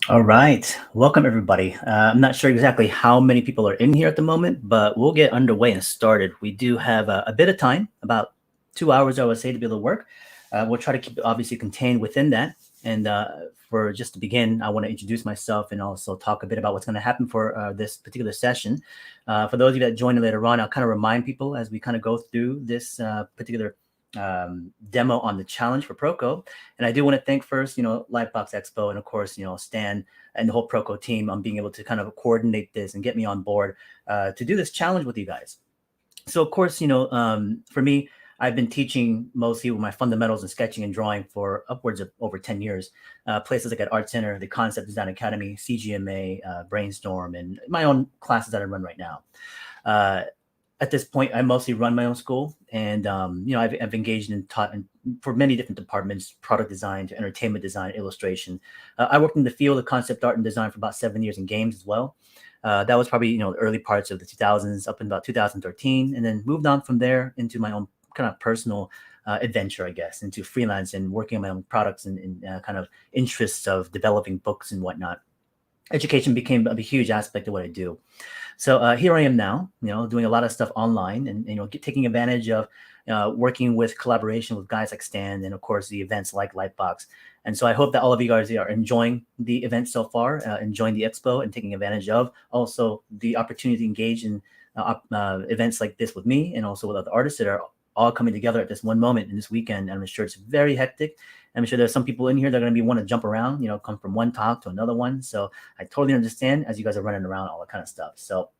All right. Welcome, everybody. I'm not sure exactly how many people are in here at the moment, but we'll get underway and started. We do have a bit of time, about 2 hours, I would say, to be able to work. We'll try to keep it obviously contained within that. And for just to begin, I want to introduce myself and also talk a bit about what's going to happen for this particular session. For those of you that join later on, I'll kind of remind people as we kind of go through this particular demo on the challenge for Proko. And I do want to thank first, Livebox Expo and of course, Stan and the whole Proko team on being able to kind of coordinate this and get me on board to do this challenge with you guys. So of course, for me, I've been teaching mostly with my fundamentals in sketching and drawing for upwards of over 10 years. Places like at Art Center, the Concept Design Academy, CGMA, Brainstorm, and my own classes that I run right now. At this point, I mostly run my own school, and I've engaged and taught for many different departments: product design to entertainment design, illustration. I worked in the field of concept art and design for about 7 years in games as well. That was probably the early parts of the 2000s up in about 2013, and then moved on from there into my own kind of personal adventure, I guess, into freelance and working on my own products and kind of interests of developing books and whatnot. Education became a huge aspect of what I do. So here I am now, doing a lot of stuff online and, taking advantage of working with collaboration with guys like Stan and, of course, the events like Lightbox. And so I hope that all of you guys are enjoying the event so far, enjoying the expo and taking advantage of also the opportunity to engage in events like this with me and also with other artists that are all coming together at this one moment in this weekend. And I'm sure it's very hectic. I'm sure there's some people in here that are going to be want to jump around, come from one talk to another one. So I totally understand as you guys are running around, all that kind of stuff. So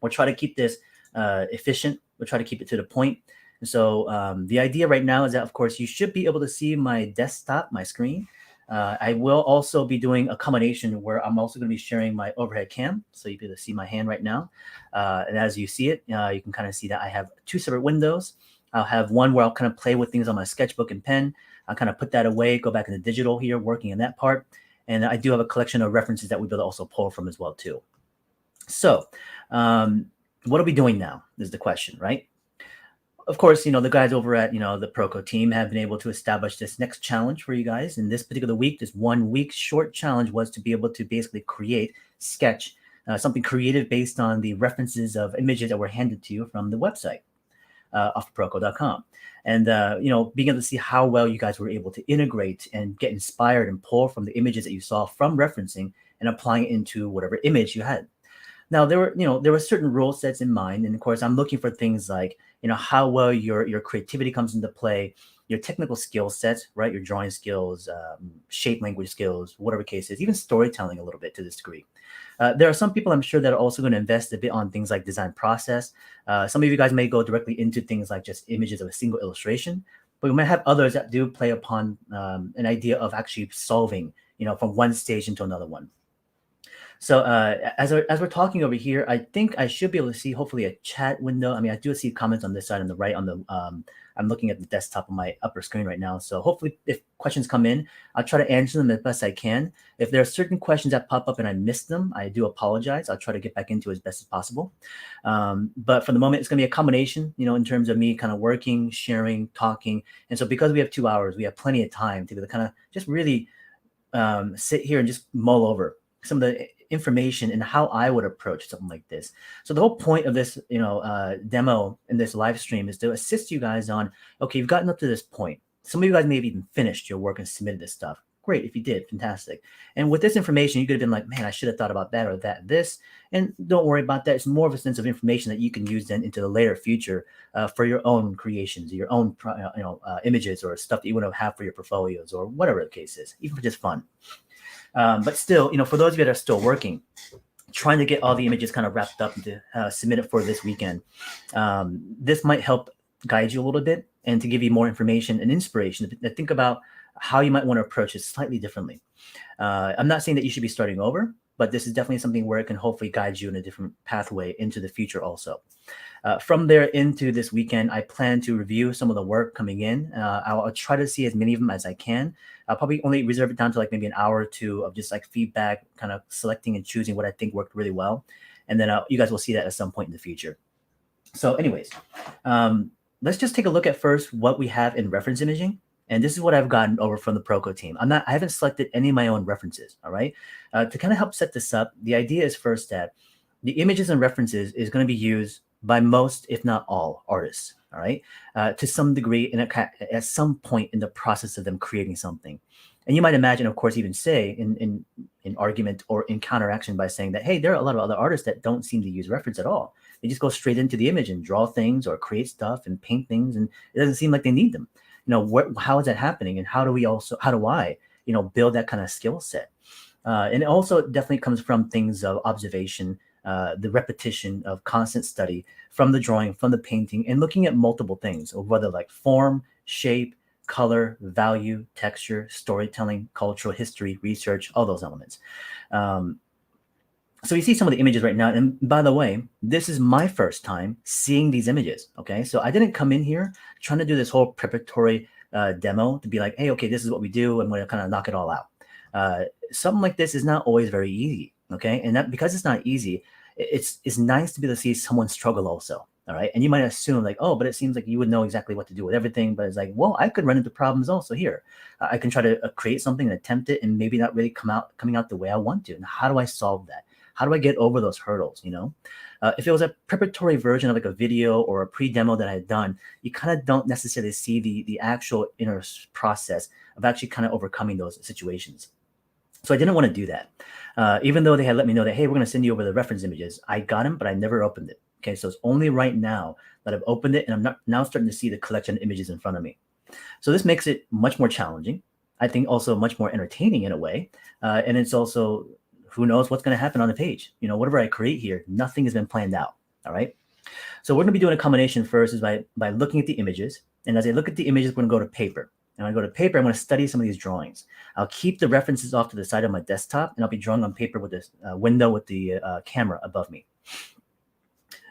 we'll try to keep this efficient. We'll try to keep it to the point. And so the idea right now is that, of course, you should be able to see my desktop, my screen. I will also be doing a combination where I'm also going to be sharing my overhead cam. So you'll be able to see my hand right now. And as you see it, you can kind of see that I have two separate windows. I'll have one where I'll kind of play with things on my sketchbook and pen. I'll kind of put that away, go back into digital here, working in that part. And I do have a collection of references that we'll be able to also pull from as well, too. So what are we doing now is the question, right? Of course, the guys over at, the Proko team have been able to establish this next challenge for you guys. In this particular week, this 1 week short challenge was to be able to basically create, sketch, something creative based on the references of images that were handed to you from the website. Off Proko.com. And, being able to see how well you guys were able to integrate and get inspired and pull from the images that you saw from referencing and applying it into whatever image you had. Now, there were certain rule sets in mind. And of course, I'm looking for things like, how well your creativity comes into play, your technical skill sets, right? Your drawing skills, shape language skills, whatever case is, even storytelling a little bit to this degree. There are some people I'm sure that are also going to invest a bit on things like design process. Some of you guys may go directly into things like just images of a single illustration, but we might have others that do play upon an idea of actually solving, from one stage into another one. So as we're talking over here, I think I should be able to see hopefully a chat window. I mean, I do see comments on this side on the right on the I'm looking at the desktop on my upper screen right now. So hopefully if questions come in, I'll try to answer them as best I can. If there are certain questions that pop up and I missed them, I do apologize. I'll try to get back into it as best as possible. But for the moment, it's going to be a combination, in terms of me kind of working, sharing, talking. And so because we have 2 hours, we have plenty of time to kind of just really sit here and just mull over some of the information and how I would approach something like this. So the whole point of this, demo in this live stream is to assist you guys on, okay, you've gotten up to this point. Some of you guys may have even finished your work and submitted this stuff. Great. If you did, fantastic. And with this information, you could have been like, man, I should have thought about that or that, this. And don't worry about that. It's more of a sense of information that you can use then into the later future for your own creations, your own, images or stuff that you want to have for your portfolios or whatever the case is, even for just fun. But still, for those of you that are still working, trying to get all the images kind of wrapped up and to submit it for this weekend, this might help guide you a little bit and to give you more information and inspiration to think about how you might want to approach it slightly differently. I'm not saying that you should be starting over, but this is definitely something where it can hopefully guide you in a different pathway into the future also. From there into this weekend, I plan to review some of the work coming in. I'll try to see as many of them as I can. I'll probably only reserve it down to like maybe an hour or two of just like feedback, kind of selecting and choosing what I think worked really well. And then you guys will see that at some point in the future. So anyways, let's just take a look at first what we have in reference imaging. And this is what I've gotten over from the Proko team. I haven't selected any of my own references. All right. To kind of help set this up, the idea is first that the images and references is going to be used by most, if not all, artists. All right. To some degree, at some point in the process of them creating something. And you might imagine, of course, even say in argument or in counteraction by saying that, hey, there are a lot of other artists that don't seem to use reference at all. They just go straight into the image and draw things or create stuff and paint things, and it doesn't seem like they need them. How is that happening, and how do I build that kind of skill set? And it also definitely comes from things of observation, the repetition of constant study from the drawing, from the painting, and looking at multiple things, whether like form, shape, color, value, texture, storytelling, cultural history, research, all those elements. So you see some of the images right now. And by the way, this is my first time seeing these images. Okay. So I didn't come in here trying to do this whole preparatory demo to be like, hey, okay, this is what we do. I'm going to kind of knock it all out. Something like this is not always very easy. Okay. And that because it's not easy, it's nice to be able to see someone struggle also. All right. And you might assume like, oh, but it seems like you would know exactly what to do with everything. But it's like, well, I could run into problems also here. I can try to create something and attempt it and maybe not really coming out the way I want to. And how do I solve that? How do I get over those hurdles? If it was a preparatory version of like a video or a pre-demo that I had done, you kind of don't necessarily see the actual inner process of actually kind of overcoming those situations. So I didn't want to do that. Even though they had let me know that, hey, we're going to send you over the reference images. I got them, but I never opened it. Okay, so it's only right now that I've opened it, and I'm now starting to see the collection of images in front of me. So this makes it much more challenging. I think also much more entertaining in a way. And it's also, who knows what's going to happen on the page. Whatever I create here, nothing has been planned out. All right. So we're going to be doing a combination first is by looking at the images. And as I look at the images, we're going to go to paper. And when I go to paper, I'm going to study some of these drawings. I'll keep the references off to the side of my desktop, and I'll be drawing on paper with this window with the camera above me.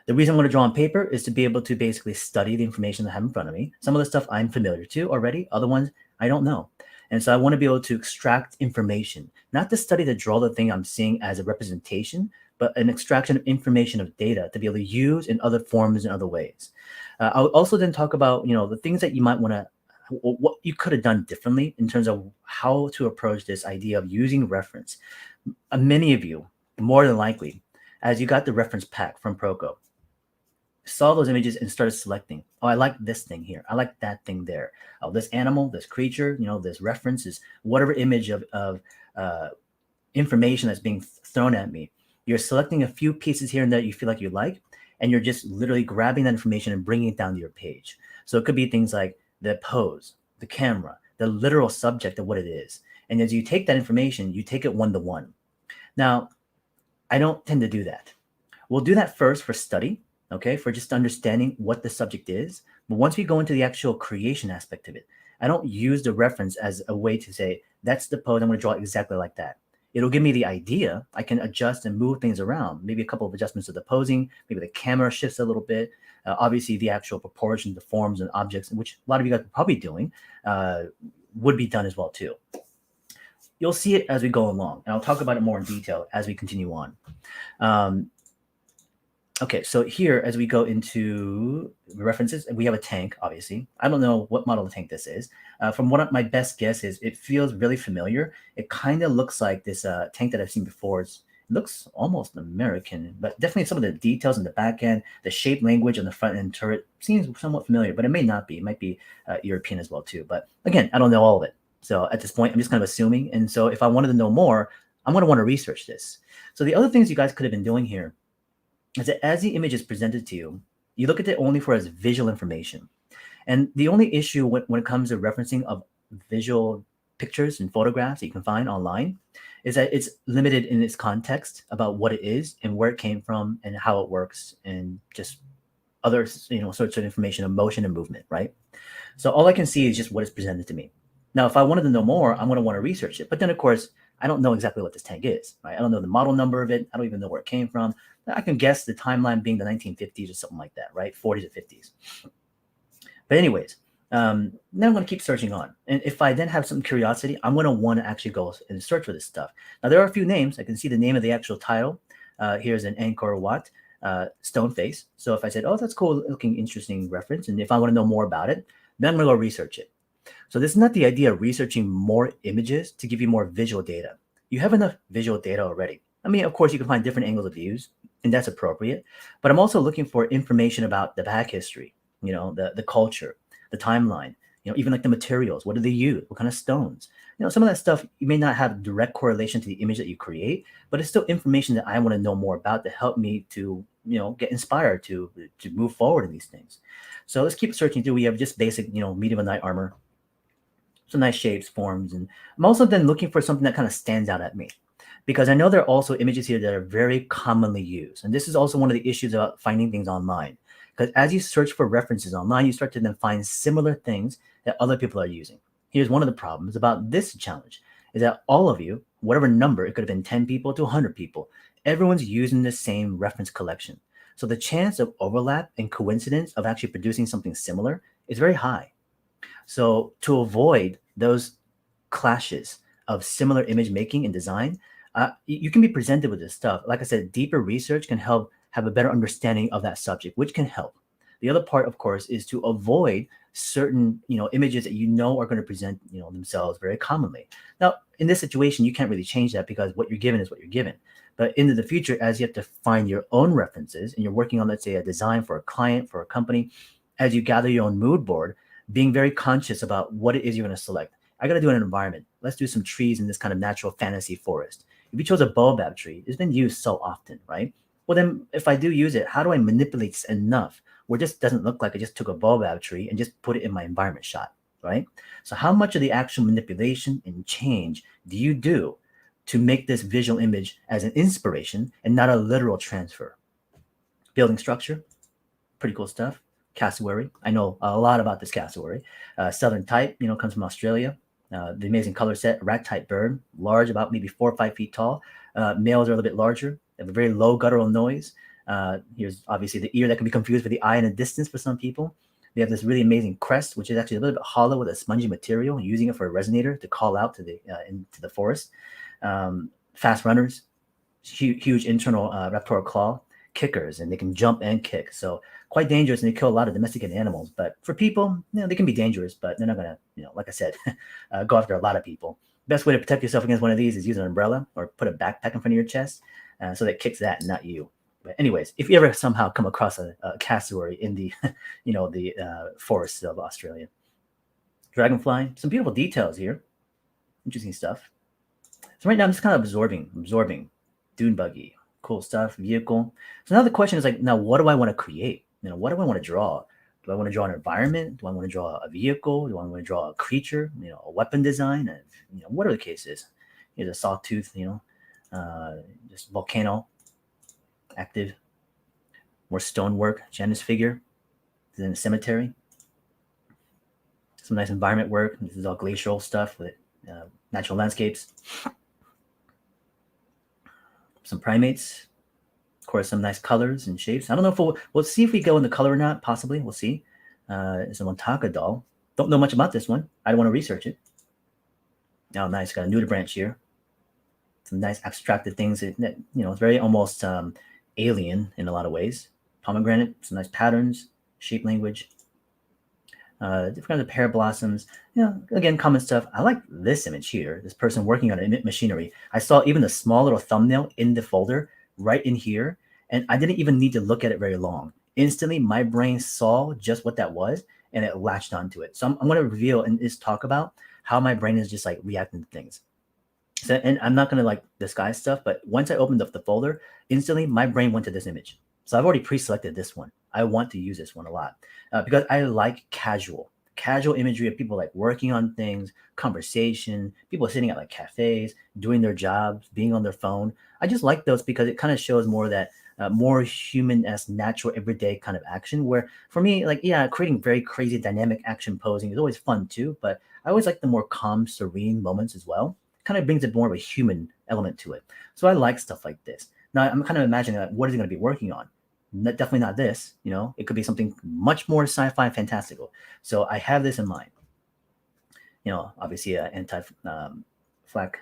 The reason I'm going to draw on paper is to be able to basically study the information I have in front of me. Some of the stuff I'm familiar to already, other ones I don't know. And so I want to be able to extract information, not to study to draw the thing I'm seeing as a representation, but an extraction of information of data to be able to use in other forms and other ways. I'll also then talk about, the things that you might want to, what you could have done differently in terms of how to approach this idea of using reference. Many of you, more than likely, as you got the reference pack from Proko, saw those images and started selecting. Oh, I like this thing here. I like that thing there. Oh, this animal, this creature, this reference is whatever image of information that's being thrown at me. You're selecting a few pieces here and there you feel like you like, and you're just literally grabbing that information and bringing it down to your page. So it could be things like the pose, the camera, the literal subject of what it is. And as you take that information, you take it one-to-one. Now, I don't tend to do that. We'll do that first for study. Okay, for just understanding what the subject is. But once we go into the actual creation aspect of it, I don't use the reference as a way to say, that's the pose, I'm going to draw exactly like that. It'll give me the idea. I can adjust and move things around, maybe a couple of adjustments of the posing, maybe the camera shifts a little bit. Obviously, the actual proportions, the forms and objects, which a lot of you guys are probably doing, would be done as well too. You'll see it as we go along, and I'll talk about it more in detail as we continue on. Okay, so here, as we go into references, we have a tank, obviously. I don't know what model of tank this is. From what my best guess is, it feels really familiar. It kind of looks like this tank that I've seen before. It looks almost American, but definitely some of the details in the back end, the shape language on the front end turret seems somewhat familiar, but it may not be. It might be European as well, too. But again, I don't know all of it. So at this point, I'm just kind of assuming. And so if I wanted to know more, I'm going to want to research this. So the other things you guys could have been doing here is that as the image is presented to you, you look at it only for as visual information. And the only issue when it comes to referencing of visual pictures and photographs that you can find online is that it's limited in its context about what it is and where it came from and how it works and just other sorts of information of motion and movement, right? So all I can see is just what is presented to me. Now, if I wanted to know more, I'm going to want to research it. But then, of course, I don't know exactly what this tank is, right? I don't know the model number of it. I don't even know where it came from. I can guess the timeline being the 1950s or something like that, right? 40s or 50s. But anyways, then I'm going to keep searching on. And if I then have some curiosity, I'm going to want to actually go and search for this stuff. Now, there are a few names. I can see the name of the actual title. Here's an Angkor Wat stone face. So if I said, oh, that's cool looking, interesting reference. And if I want to know more about it, then I'm going to go research it. So this is not the idea of researching more images to give you more visual data. You have enough visual data already. I mean, of course, you can find different angles of views, and that's appropriate. But I'm also looking for information about the back history, the culture, the timeline, even like the materials. What do they use? What kind of stones? Some of that stuff you may not have direct correlation to the image that you create, but it's still information that I want to know more about to help me to, get inspired to move forward in these things. So let's keep searching through. We have just basic, medieval knight armor, some nice shapes, forms, and I'm also then looking for something that kind of stands out at me, because I know there are also images here that are very commonly used. And this is also one of the issues about finding things online, because as you search for references online, you start to then find similar things that other people are using. Here's one of the problems about this challenge is that all of you, whatever number, it could have been 10 people to 100 people, everyone's using the same reference collection. So the chance of overlap and coincidence of actually producing something similar is very high. So to avoid those clashes of similar image making and design, you can be presented with this stuff. Like I said, deeper research can help have a better understanding of that subject, which can help. The other part, of course, is to avoid certain, images that are going to present, themselves very commonly. Now, in this situation, you can't really change that because what you're given is what you're given. But into the future, as you have to find your own references and you're working on, let's say, a design for a client, for a company, as you gather your own mood board, being very conscious about what it is you're going to select. I got to do an environment. Let's do some trees in this kind of natural fantasy forest. If you chose a baobab tree, it's been used so often, right? Well, then if I do use it, how do I manipulate enough where it just doesn't look like I just took a baobab tree and just put it in my environment shot, right? So how much of the actual manipulation and change do you do to make this visual image as an inspiration and not a literal transfer? Building structure, pretty cool stuff. Cassowary. I know a lot about this cassowary. Southern type, comes from Australia. The amazing color set, rat type bird, large, about maybe 4 or 5 feet tall. Males are a little bit larger. They have a very low guttural noise. Here's obviously the ear that can be confused with the eye in a distance for some people. They have this really amazing crest, which is actually a little bit hollow with a spongy material, using it for a resonator to call out to into the forest. Fast runners, huge internal raptorial claw, kickers, and they can jump and kick. So quite dangerous, and they kill a lot of domesticated animals. But for people, they can be dangerous, but they're not gonna, like I said, go after a lot of people. Best way to protect yourself against one of these is use an umbrella or put a backpack in front of your chest, so that kicks that, not you. But anyways, if you ever somehow come across a cassowary in the, the forests of Australia, dragonfly, some beautiful details here, interesting stuff. So right now I'm just kind of absorbing dune buggy, cool stuff, vehicle. So now the question is like, now what do I want to create? What do I want to draw? Do I want to draw an environment? Do I want to draw a vehicle? Do I want to draw a creature? A weapon design? And, whatever the case is. Here's a sawtooth, just volcano, active. More stonework, Janus figure. Then a cemetery. Some nice environment work. This is all glacial stuff with natural landscapes. Some primates. Of course, some nice colors and shapes. I don't know if we'll see if we go in the color or not. Possibly, we'll see. It's a Montaka doll. Don't know much about this one. I don't want to research it. Oh, nice. Got a nudibranch here. Some nice abstracted things. It's very almost alien in a lot of ways. Pomegranate. Some nice patterns. Shape language. Different kinds of pear blossoms. Again, common stuff. I like this image here. This person working on machinery. I saw even the small little thumbnail in the folder right in here, and I didn't even need to look at it very long. Instantly, my brain saw just what that was, and it latched onto it. So I'm going to reveal and just talk about how my brain is just like reacting to things. So, and I'm not going to like disguise stuff, but once I opened up the folder, instantly my brain went to this image. So I've already pre-selected this one. I want to use this one a lot because I like casual imagery of people like working on things, conversation, people sitting at like cafes, doing their jobs, being on their phone. I just like those because it kind of shows more that more human-esque, natural, everyday kind of action. Where for me, like, yeah, creating very crazy dynamic action posing is always fun too, but I always like the more calm, serene moments as well. Kind of brings it more of a human element to it. So I like stuff like this. Now I'm kind of imagining like, what is he going to be working on? Definitely not this, it could be something much more sci-fi fantastical. So I have this in mind. Obviously anti-flak,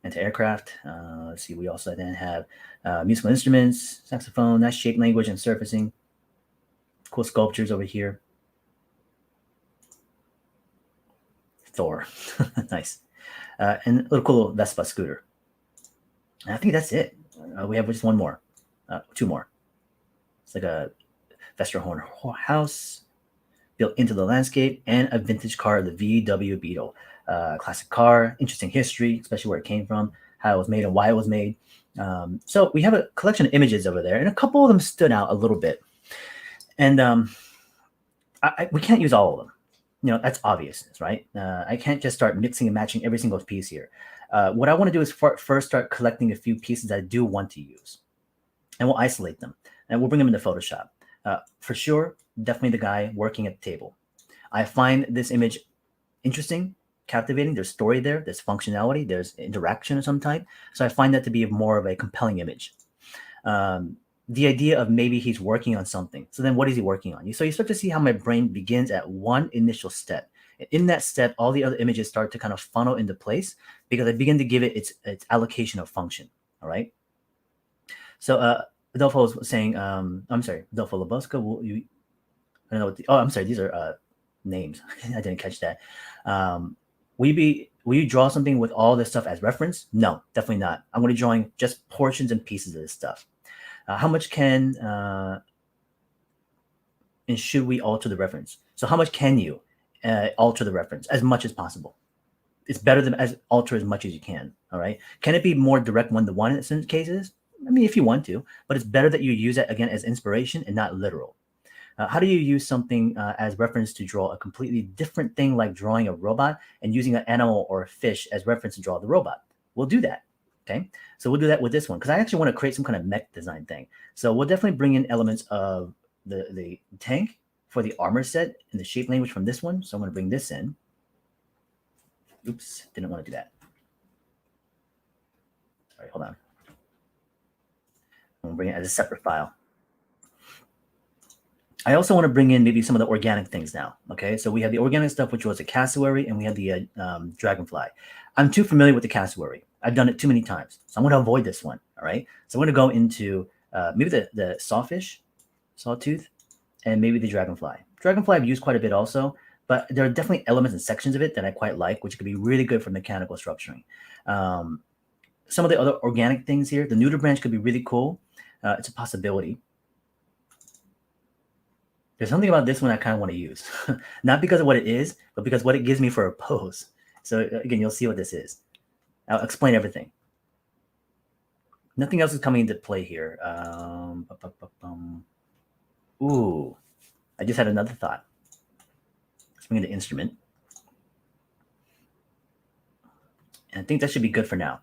anti-aircraft. Let's see, we also then have musical instruments, saxophone, nice shape language and surfacing. Cool sculptures over here. Thor. Nice. And a little Vespa scooter. And I think that's it. We have just one more. Two more. It's like a Vesterhorn house built into the landscape, and a vintage car, the VW Beetle. Classic car, interesting history, especially where it came from, how it was made and why it was made. So we have a collection of images over there, and a couple of them stood out a little bit. And we can't use all of them. You know, that's obvious, right? I can't just start mixing and matching every single piece here. What I want to do is first start collecting a few pieces that I do want to use. And we'll isolate them. And we'll bring them into Photoshop. For sure, definitely the guy working at the table. I find this image interesting, captivating. There's story there. There's functionality. There's interaction of some type. So I find that to be more of a compelling image. The idea of maybe he's working on something. So then what is he working on? So you start to see how my brain begins at one initial step. In that step, all the other images start to kind of funnel into place because I begin to give it its allocation of function. All right. So Adolfo was saying, I'm sorry, Adolfo Labosca, I don't know what I'm sorry, these are names. I didn't catch that. Will you draw something with all this stuff as reference? No, definitely not. I'm going to be drawing just portions and pieces of this stuff. How much can and should we alter the reference? So how much can you alter the reference? As much as possible. It's better than alter as much as you can. All right. Can it be more direct one-to-one in some cases? I mean, if you want to, but it's better that you use it again as inspiration and not literal. How do you use something as reference to draw a completely different thing, like drawing a robot and using an animal or a fish as reference to draw the robot? We'll do that. Okay, so we'll do that with this one because I actually want to create some kind of mech design thing. So we'll definitely bring in elements of the tank for the armor set and the shape language from this one. So I'm going to bring this in. Oops, didn't want to do that. All right, hold on. I'm going to bring it as a separate file. I also want to bring in maybe some of the organic things now. Okay, so we have the organic stuff, which was a cassowary, and we have the dragonfly. I'm too familiar with the cassowary. I've done it too many times, so I'm going to avoid this one. All right, so I'm going to go into maybe the sawfish, sawtooth, and maybe the dragonfly. Dragonfly I've used quite a bit also, but there are definitely elements and sections of it that I quite like, which could be really good for mechanical structuring. Some of the other organic things here, the neuter branch could be really cool. It's a possibility. There's something about this one I kind of want to use, not because of what it is, but because what it gives me for a pose. So again, you'll see what this is. I'll explain everything. Nothing else is coming into play here. Ooh, I just had another thought. Let's bring in the instrument. And I think that should be good for now.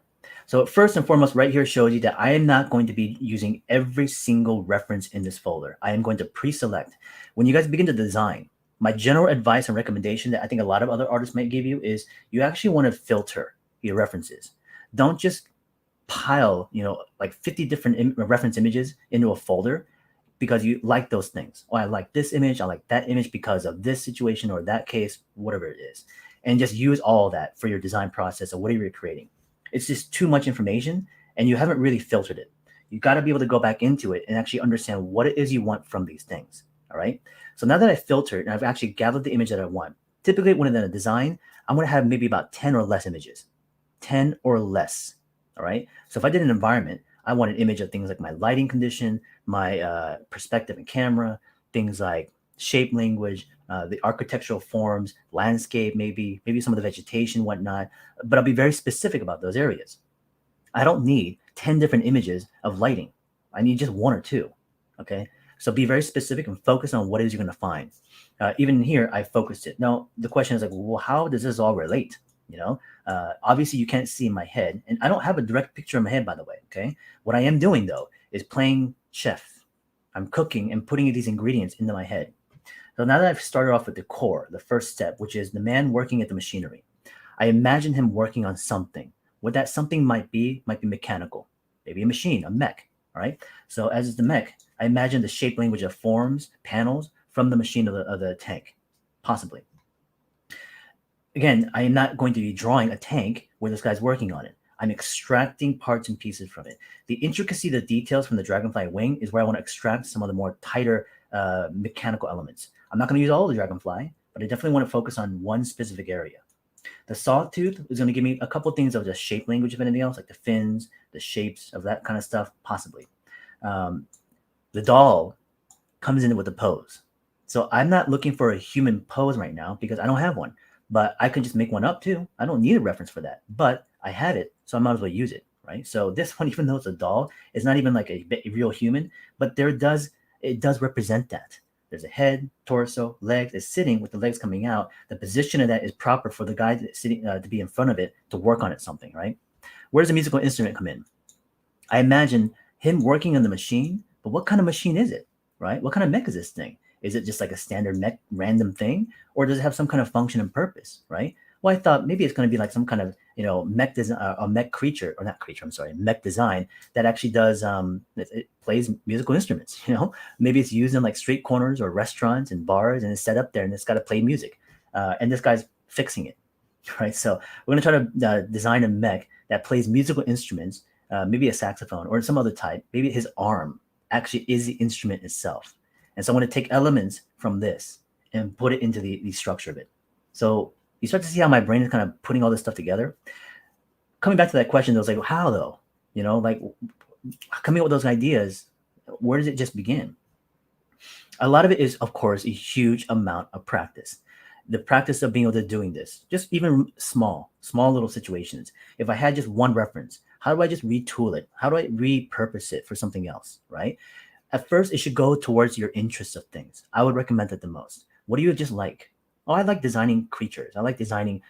So first and foremost, right here shows you that I am not going to be using every single reference in this folder. I am going to pre-select. When you guys begin to design, my general advice and recommendation that I think a lot of other artists might give you is you actually want to filter your references. Don't just pile, like 50 different reference images into a folder because you like those things. Oh, I like this image. I like that image because of this situation or that case, whatever it is. And just use all of that for your design process or whatever you're creating. It's just too much information and you haven't really filtered it. You got to be able to go back into it and actually understand what it is you want from these things. All right. So now that I've filtered and I've actually gathered the image that I want, typically when in a design, I'm going to have maybe about 10 or less images, 10 or less. All right. So if I did an environment, I want an image of things like my lighting condition, my perspective and camera, things like shape language, the architectural forms, landscape, maybe some of the vegetation, whatnot. But I'll be very specific about those areas. I don't need 10 different images of lighting. I need just one or two. Okay. So be very specific and focus on what it is you're going to find. Even here, I focused it. Now, the question is like, well, how does this all relate? Obviously you can't see my head, and I don't have a direct picture of my head, by the way. Okay. What I am doing though is playing chef. I'm cooking and putting these ingredients into my head. So now that I've started off with the core, the first step, which is the man working at the machinery, I imagine him working on something. What that something might be mechanical, maybe a machine, a mech. All right. So as is the mech, I imagine the shape language of forms, panels from the machine of the tank, possibly. Again, I am not going to be drawing a tank where this guy's working on it. I'm extracting parts and pieces from it. The intricacy, the details from the dragonfly wing is where I want to extract some of the more tighter mechanical elements. I'm not going to use all of the dragonfly, but I definitely want to focus on one specific area. The sawtooth is going to give me a couple things of the shape language, if anything else, like the fins, the shapes of that kind of stuff, possibly. The doll comes in with a pose. So I'm not looking for a human pose right now because I don't have one, but I can just make one up too. I don't need a reference for that, but I have it, so I might as well use it, right? So this one, even though it's a doll, it's not even like a real human, but it does represent that. There's a head, torso, legs is sitting with the legs coming out. The position of that is proper for the guy that's sitting to be in front of it to work on it something, right? Where does the musical instrument come in? I imagine him working on the machine, but what kind of machine is it, right? What kind of mech is this thing? Is it just like a standard mech random thing, or does it have some kind of function and purpose, right? Well, I thought maybe it's going to be like some kind of mech design, a mech creature, or not creature. I'm sorry, mech design that actually does it plays musical instruments. Maybe it's used in like street corners or restaurants and bars, and it's set up there, and it's got to play music, and this guy's fixing it, right? So we're going to try to design a mech that plays musical instruments, maybe a saxophone or some other type. Maybe his arm actually is the instrument itself. And so I'm going to take elements from this and put it into the structure of it. So you start to see how my brain is kind of putting all this stuff together. Coming back to that question, I was like, well, how though? Like coming up with those ideas, where does it just begin? A lot of it is, of course, a huge amount of practice. The practice of being able to doing this, just even small little situations. If I had just one reference, how do I just retool it? How do I repurpose it for something else, right? At first, it should go towards your interests of things. I would recommend it the most. What do you just like? Oh, I like designing creatures. I like designing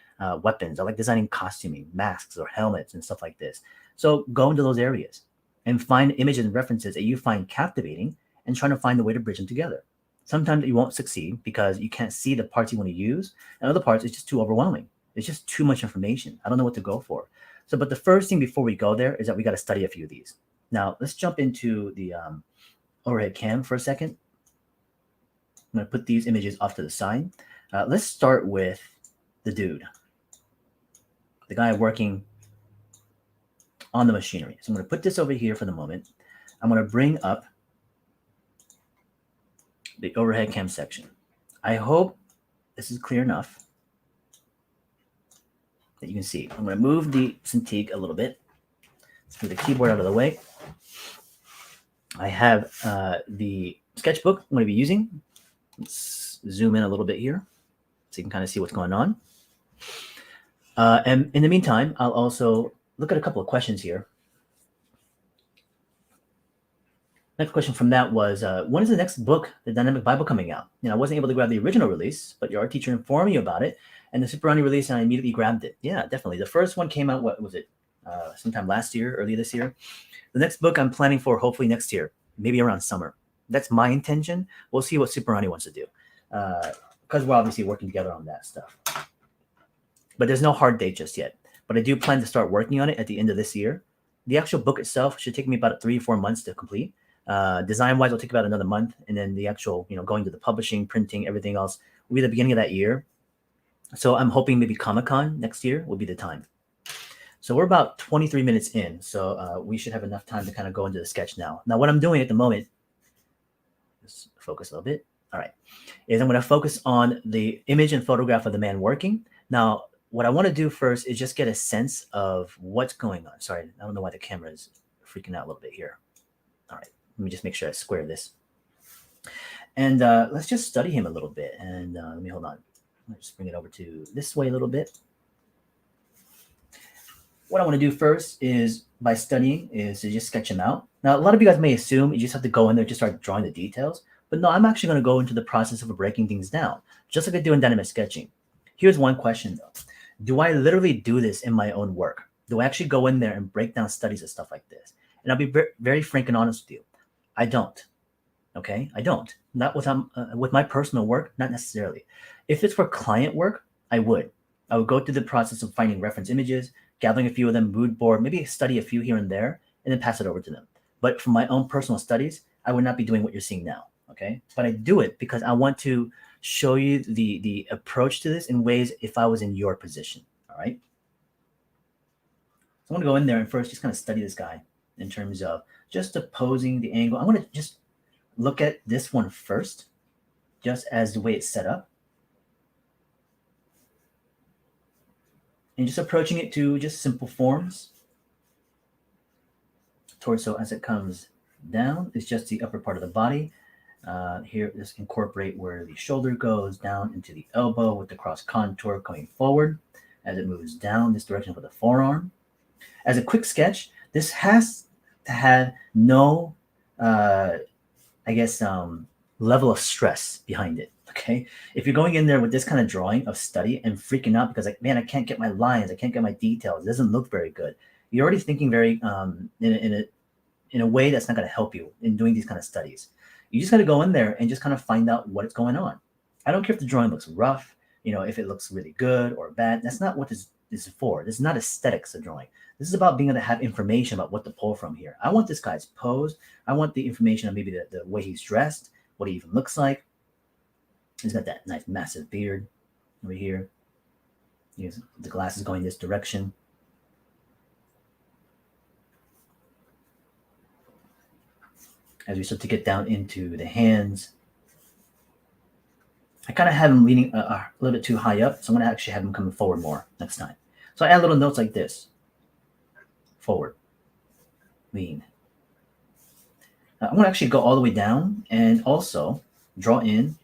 weapons. I like designing costuming, masks or helmets and stuff like this. So go into those areas and find images and references that you find captivating and trying to find a way to bridge them together. Sometimes you won't succeed because you can't see the parts you want to use, and other parts it's just too overwhelming. It's just too much information. I don't know what to go for. So, but the first thing before we go there is that we got to study a few of these. Now, let's jump into the overhead cam for a second. I'm going to put these images off to the side. Let's start with the dude, the guy working on the machinery. So I'm going to put this over here for the moment. I'm going to bring up the overhead cam section. I hope this is clear enough that you can see. I'm going to move the Cintiq a little bit. Let's move the keyboard out of the way. I have the sketchbook I'm going to be using. Let's zoom in a little bit here so you can kind of see what's going on. And in the meantime, I'll also look at a couple of questions here. Next question from that was, when is the next book, The Dynamic Bible, coming out? I wasn't able to grab the original release, but your art teacher informed me about it, and the Super Ronnie release, and I immediately grabbed it. Yeah, definitely. The first one came out, what was it? Sometime last year, early this year. The next book I'm planning for hopefully next year, maybe around summer. That's my intention. We'll see what Super Ronnie wants to do, because we're obviously working together on that stuff. But there's no hard date just yet. But I do plan to start working on it at the end of this year. The actual book itself should take me about 3 or 4 months to complete. Design-wise, it'll take about another month, and then the actual, going to the publishing, printing, everything else will be the beginning of that year. So I'm hoping maybe Comic-Con next year will be the time. So we're about 23 minutes in, so we should have enough time to kind of go into the sketch now. Now, what I'm doing at the moment, let's focus a little bit. All right, is I'm going to focus on the image and photograph of the man working. Now, what I want to do first is just get a sense of what's going on. Sorry, I don't know why the camera is freaking out a little bit here. All right. Let me just make sure I square this. And let's just study him a little bit. And let me hold on. Let's just bring it over to this way a little bit. What I want to do first is, by studying, is to just sketch him out. Now, a lot of you guys may assume you just have to go in there and just start drawing the details. But no, I'm actually going to go into the process of breaking things down, just like I do in dynamic sketching. Here's one question, though. Do I literally do this in my own work? Do I actually go in there and break down studies and stuff like this? And I'll be very frank and honest with you. I don't. Okay, I don't. Not with my personal work, not necessarily. If it's for client work, I would go through the process of finding reference images, gathering a few of them, mood board, maybe study a few here and there, and then pass it over to them. But for my own personal studies, I would not be doing what you're seeing now. Okay, but I do it because I want to show you the approach to this in ways if I was in your position. All right. So I'm gonna go in there and first just kind of study this guy in terms of just opposing the angle. I'm going to just look at this one first, just as the way it's set up. And just approaching it to just simple forms. Torso as it comes down is just the upper part of the body. Here, just incorporate where the shoulder goes down into the elbow with the cross contour coming forward as it moves down this direction for the forearm. As a quick sketch, this has to have no, level of stress behind it. Okay, if you're going in there with this kind of drawing of study and freaking out because, like, man, I can't get my lines, I can't get my details, it doesn't look very good. You're already thinking very in a way that's not going to help you in doing these kind of studies. You just got to go in there and just kind of find out what's going on. I don't care if the drawing looks rough, if it looks really good or bad. That's not what this is for. This is not aesthetics of drawing. This is about being able to have information about what to pull from here. I want this guy's pose. I want the information on maybe the way he's dressed, what he even looks like. He's got that nice massive beard over here. The glasses going this direction. As we start to get down into the hands, I kind of have him leaning a little bit too high up, so I'm going to actually have him coming forward more next time. So I add little notes like this. Forward, lean. I'm going to actually go all the way down and also draw in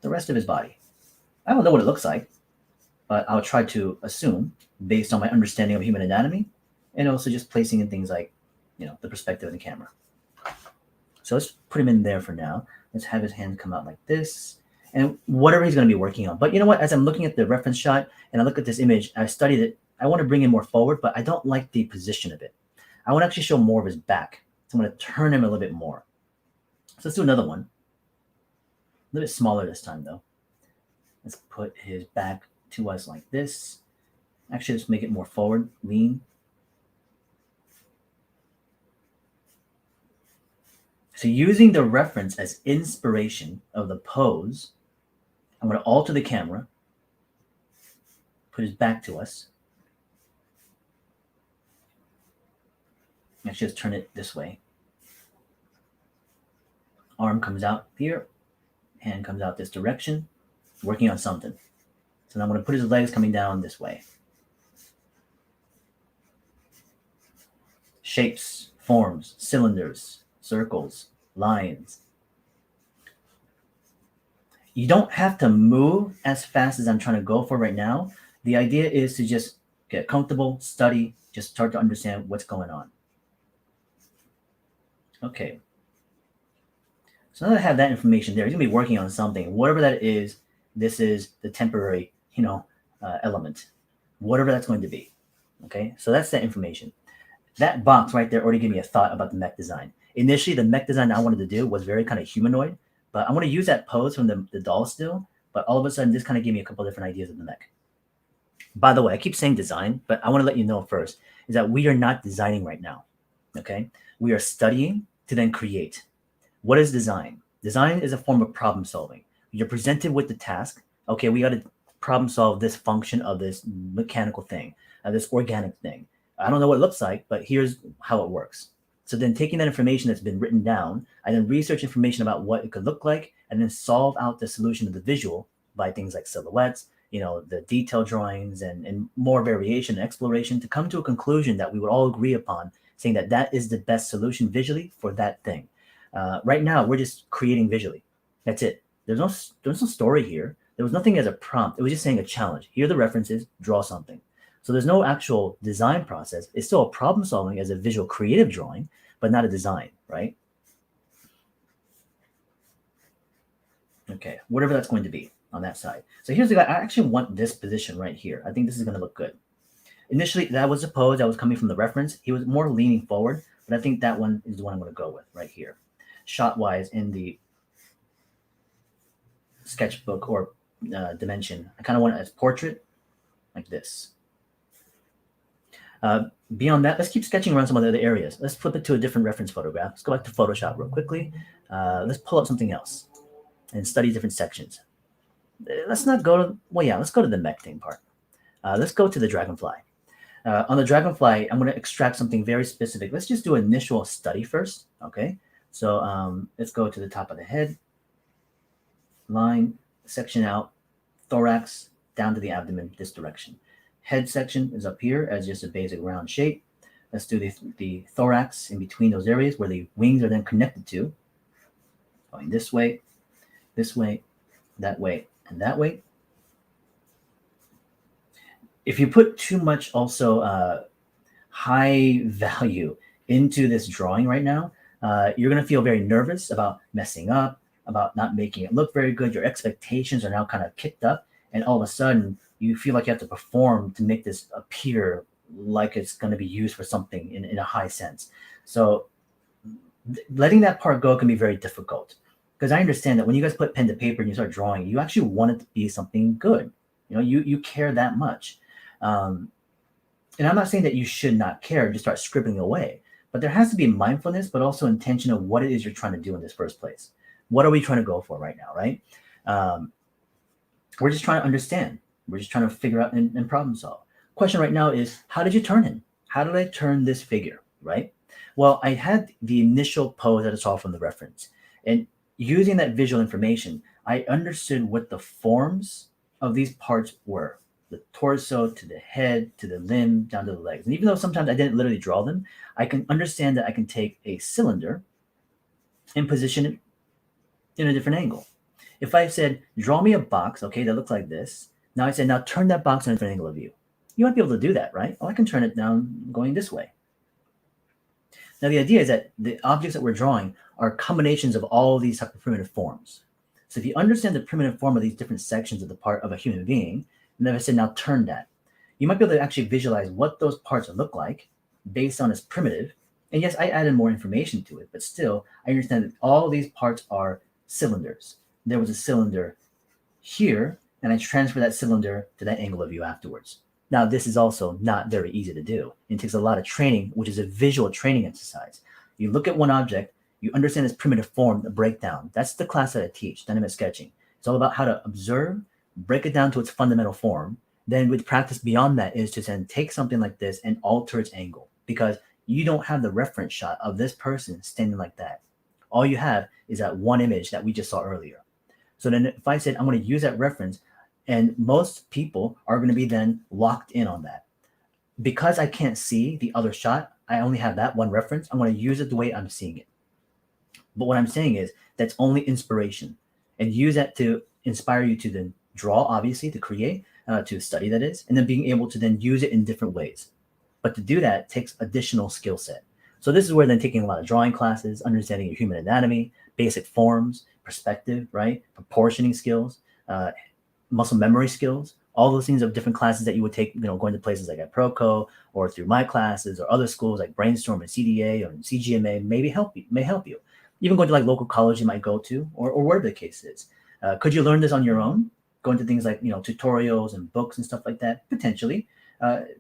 the rest of his body. I don't know what it looks like, but I'll try to assume based on my understanding of human anatomy and also just placing in things like, the perspective of the camera. So let's put him in there for now. Let's have his hand come out like this and whatever he's going to be working on. But you know what? As I'm looking at the reference shot and I look at this image, I studied it. I want to bring him more forward, but I don't like the position of it. I want to actually show more of his back. So I'm going to turn him a little bit more. So let's do another one. A little bit smaller this time, though. Let's put his back to us like this. Actually, let's make it more forward, lean. So using the reference as inspiration of the pose, I'm going to alter the camera, put his back to us. Actually, let's turn it this way. Arm comes out here, hand comes out this direction, working on something. So now I'm going to put his legs coming down this way. Shapes, forms, cylinders, circles, lines. You don't have to move as fast as I'm trying to go for right now. The idea is to just get comfortable, study, just start to understand what's going on. Okay. So now that I have that information there, he's gonna be working on something. Whatever that is, this is the temporary, element. Whatever that's going to be. Okay, so that's that information. That box right there already gave me a thought about the mech design. Initially, the mech design I wanted to do was very kind of humanoid, but I want to use that pose from the doll still, but all of a sudden, this kind of gave me a couple different ideas of the mech. By the way, I keep saying design, but I want to let you know first, is that we are not designing right now, okay? We are studying to then create. What is design? Design is a form of problem solving. You're presented with the task, okay, we got to problem solve this function of this mechanical thing, this organic thing. I don't know what it looks like, but here's how it works. So then taking that information that's been written down, I then research information about what it could look like and then solve out the solution of the visual by things like silhouettes, the detail drawings and more variation and exploration to come to a conclusion that we would all agree upon, saying that that is the best solution visually for that thing. Right now, we're just creating visually. That's it. There's no story here. There was nothing as a prompt. It was just saying a challenge. Here are the references, draw something. So there's no actual design process. It's still a problem solving as a visual creative drawing, but not a design, right? Okay, whatever that's going to be on that side. So here's the guy. I actually want this position right here. I think this is going to look good. Initially, that was a pose that was coming from the reference. He was more leaning forward, but I think that one is the one I'm going to go with right here. Shot-wise in the sketchbook or dimension, I kind of want it as portrait, like this. Beyond that, let's keep sketching around some of the other areas. Let's flip it to a different reference photograph. Let's go back to Photoshop real quickly. Let's pull up something else and study different sections. Let's not go to, let's go to the mech thing part. Let's go to the dragonfly. On the dragonfly, I'm going to extract something very specific. Let's just do initial study first, okay? So let's go to the top of the head, line, section out, thorax, down to the abdomen, this direction. head section is up here as just a basic round shape. Let's do the thorax in between those areas where the wings are then connected to, going this way, that way, and that way. If you put too much also high value into this drawing right now, you're going to feel very nervous about messing up, about not making it look very good. Your expectations are now kind of kicked up, and all of a sudden you feel like you have to perform to make this appear like it's going to be used for something in a high sense. So letting that part go can be very difficult, because I understand that when you guys put pen to paper and you start drawing, you actually want it to be something good. You care that much. And I'm not saying that you should not care, just start scribbling away, but there has to be mindfulness, but also intention of what it is you're trying to do in this first place. What are we trying to go for right now, right? We're just trying to understand. We're just trying to figure out and problem solve. Question right now is, how did you turn it? How did I turn this figure, right? Well, I had the initial pose that I saw from the reference. And using that visual information, I understood what the forms of these parts were. The torso to the head, to the limb, down to the legs. And even though sometimes I didn't literally draw them, I can understand that I can take a cylinder and position it in a different angle. If I said, draw me a box, okay, that looks like this. Now I said, now turn that box in a different angle of view. You might be able to do that, right? Oh, I can turn it down going this way. Now the idea is that the objects that we're drawing are combinations of all of these type of primitive forms. So if you understand the primitive form of these different sections of the part of a human being, and then I said, now turn that, you might be able to actually visualize what those parts look like based on its primitive. And yes, I added more information to it, but still, I understand that all these parts are cylinders. There was a cylinder here, and I transfer that cylinder to that angle of view afterwards. Now, this is also not very easy to do. It takes a lot of training, which is a visual training exercise. You look at one object, you understand its primitive form, the breakdown. That's the class that I teach, dynamic sketching. It's all about how to observe, break it down to its fundamental form. Then with practice beyond that is to then take something like this and alter its angle, because you don't have the reference shot of this person standing like that. All you have is that one image that we just saw earlier. So then if I said, I'm going to use that reference, and most people are going to be then locked in on that. Because I can't see the other shot, I only have that one reference. I'm going to use it the way I'm seeing it. But what I'm saying is that's only inspiration, and use that to inspire you to then draw, obviously, to create, to study, that is, and then being able to then use it in different ways. But to do that takes additional skill set. So this is where then taking a lot of drawing classes, understanding your human anatomy, basic forms, perspective, right? Proportioning skills, muscle memory skills, all those things of different classes that you would take, going to places like at Proko or through my classes or other schools like Brainstorm and CDA or CGMA may help you. Even going to like local college you might go to, or whatever the case is. Could you learn this on your own? Going to things like, tutorials and books and stuff like that? Potentially.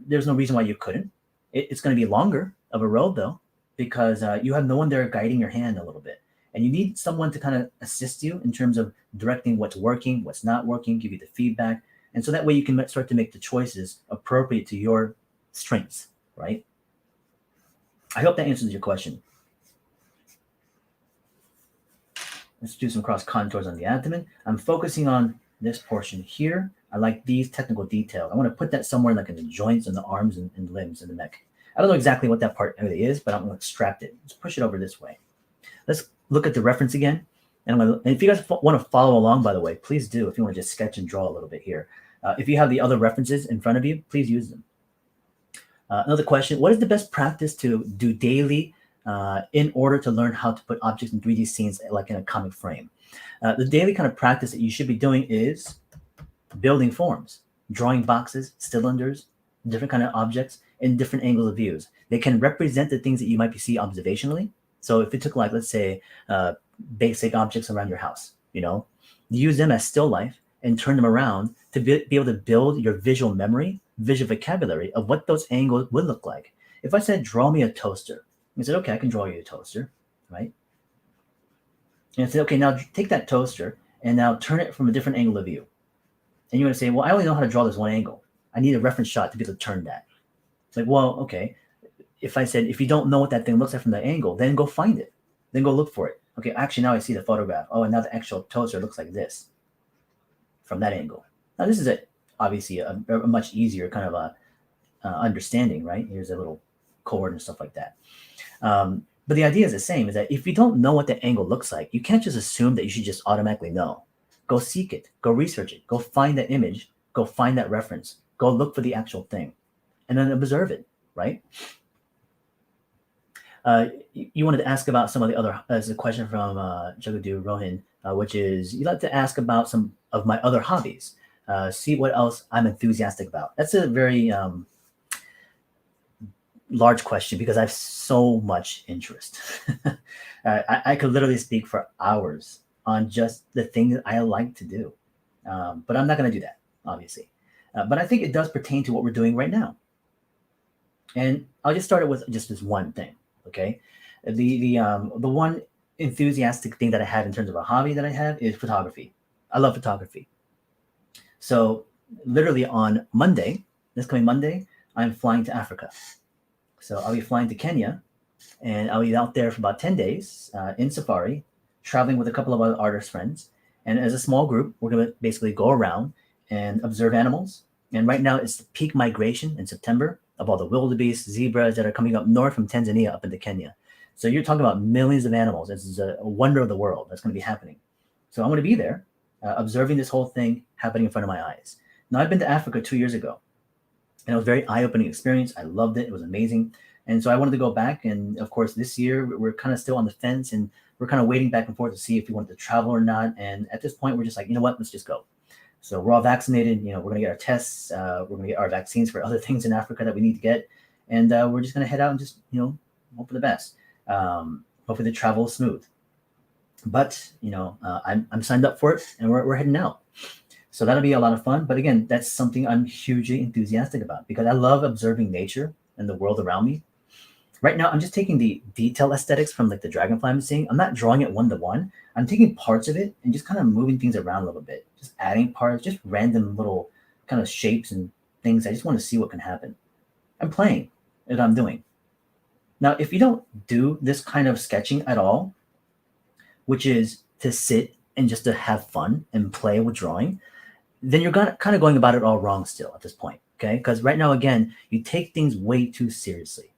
There's no reason why you couldn't. It's going to be longer of a road though, because you have no one there guiding your hand a little bit. And you need someone to kind of assist you in terms of directing what's working, what's not working, give you the feedback. And so that way you can start to make the choices appropriate to your strengths, right? I hope that answers your question. Let's do some cross contours on the abdomen. I'm focusing on this portion here. I like these technical details. I want to put that somewhere like in the joints and the arms and limbs and the neck. I don't know exactly what that part really is, but I'm going to extract it. Let's push it over this way. Let's look at the reference again. And if you guys want to follow along, by the way, please do. If you want to just sketch and draw a little bit here. If you have the other references in front of you, please use them. Another question, what is the best practice to do daily in order to learn how to put objects in 3D scenes like in a comic frame? The daily kind of practice that you should be doing is building forms, drawing boxes, cylinders, different kind of objects in different angles of views. They can represent the things that you might see observationally. So if you took like, let's say, basic objects around your house, use them as still life and turn them around to be able to build your visual memory, visual vocabulary of what those angles would look like. If I said, draw me a toaster, you said, okay, I can draw you a toaster, right? And I said, okay, now take that toaster and now turn it from a different angle of view. And you're going to say, well, I only know how to draw this one angle. I need a reference shot to be able to turn that. It's like, well, okay. If I said, if you don't know what that thing looks like from that angle, then go find it. Then go look for it. Okay, actually, now I see the photograph. Oh, and now the actual toaster looks like this from that angle. Now, this is obviously a much easier kind of a understanding, right? Here's a little chord and stuff like that. But the idea is the same, is that if you don't know what the angle looks like, you can't just assume that you should just automatically know. Go seek it, go research it, go find that image, go find that reference, go look for the actual thing, and then observe it, right? You wanted to ask about some of the other, as a question from Jagadu Rohin, which is, you'd like to ask about some of my other hobbies, see what else I'm enthusiastic about. That's a very large question because I have so much interest. I could literally speak for hours on just the things that I like to do. But I'm not going to do that, obviously. But I think it does pertain to what we're doing right now. And I'll just start it with just this one thing, okay? The one enthusiastic thing that I have in terms of a hobby that I have is photography. I love photography. So literally on Monday, this coming Monday, I'm flying to Africa. So I'll be flying to Kenya, and I'll be out there for about 10 days in safari, traveling with a couple of other artist friends. And as a small group, we're going to basically go around and observe animals. And right now it's the peak migration in September of all the wildebeest, zebras that are coming up north from Tanzania up into Kenya. So you're talking about millions of animals. This is a wonder of the world that's going to be happening. So I'm going to be there observing this whole thing happening in front of my eyes. Now, I've been to Africa 2 years ago, and it was a very eye-opening experience. I loved it. It was amazing. And so I wanted to go back. And of course, this year we're kind of still on the fence, and we're kind of waiting back and forth to see if we wanted to travel or not. And at this point, we're just like, you know what, let's just go. So we're all vaccinated. We're going to get our tests. We're going to get our vaccines for other things in Africa that we need to get. And we're just going to head out and just, hope for the best. Hopefully the travel is smooth. But, I'm signed up for it, and we're heading out. So that'll be a lot of fun. But again, that's something I'm hugely enthusiastic about because I love observing nature and the world around me. Right now, I'm just taking the detail aesthetics from like the dragonfly I'm seeing. I'm not drawing it one-to-one. I'm taking parts of it and just kind of moving things around a little bit, just adding parts, just random little kind of shapes and things. I just want to see what can happen. I'm playing what I'm doing. Now, if you don't do this kind of sketching at all, which is to sit and just to have fun and play with drawing, then you're kind of going about it all wrong still at this point, okay? Because right now, again, you take things way too seriously.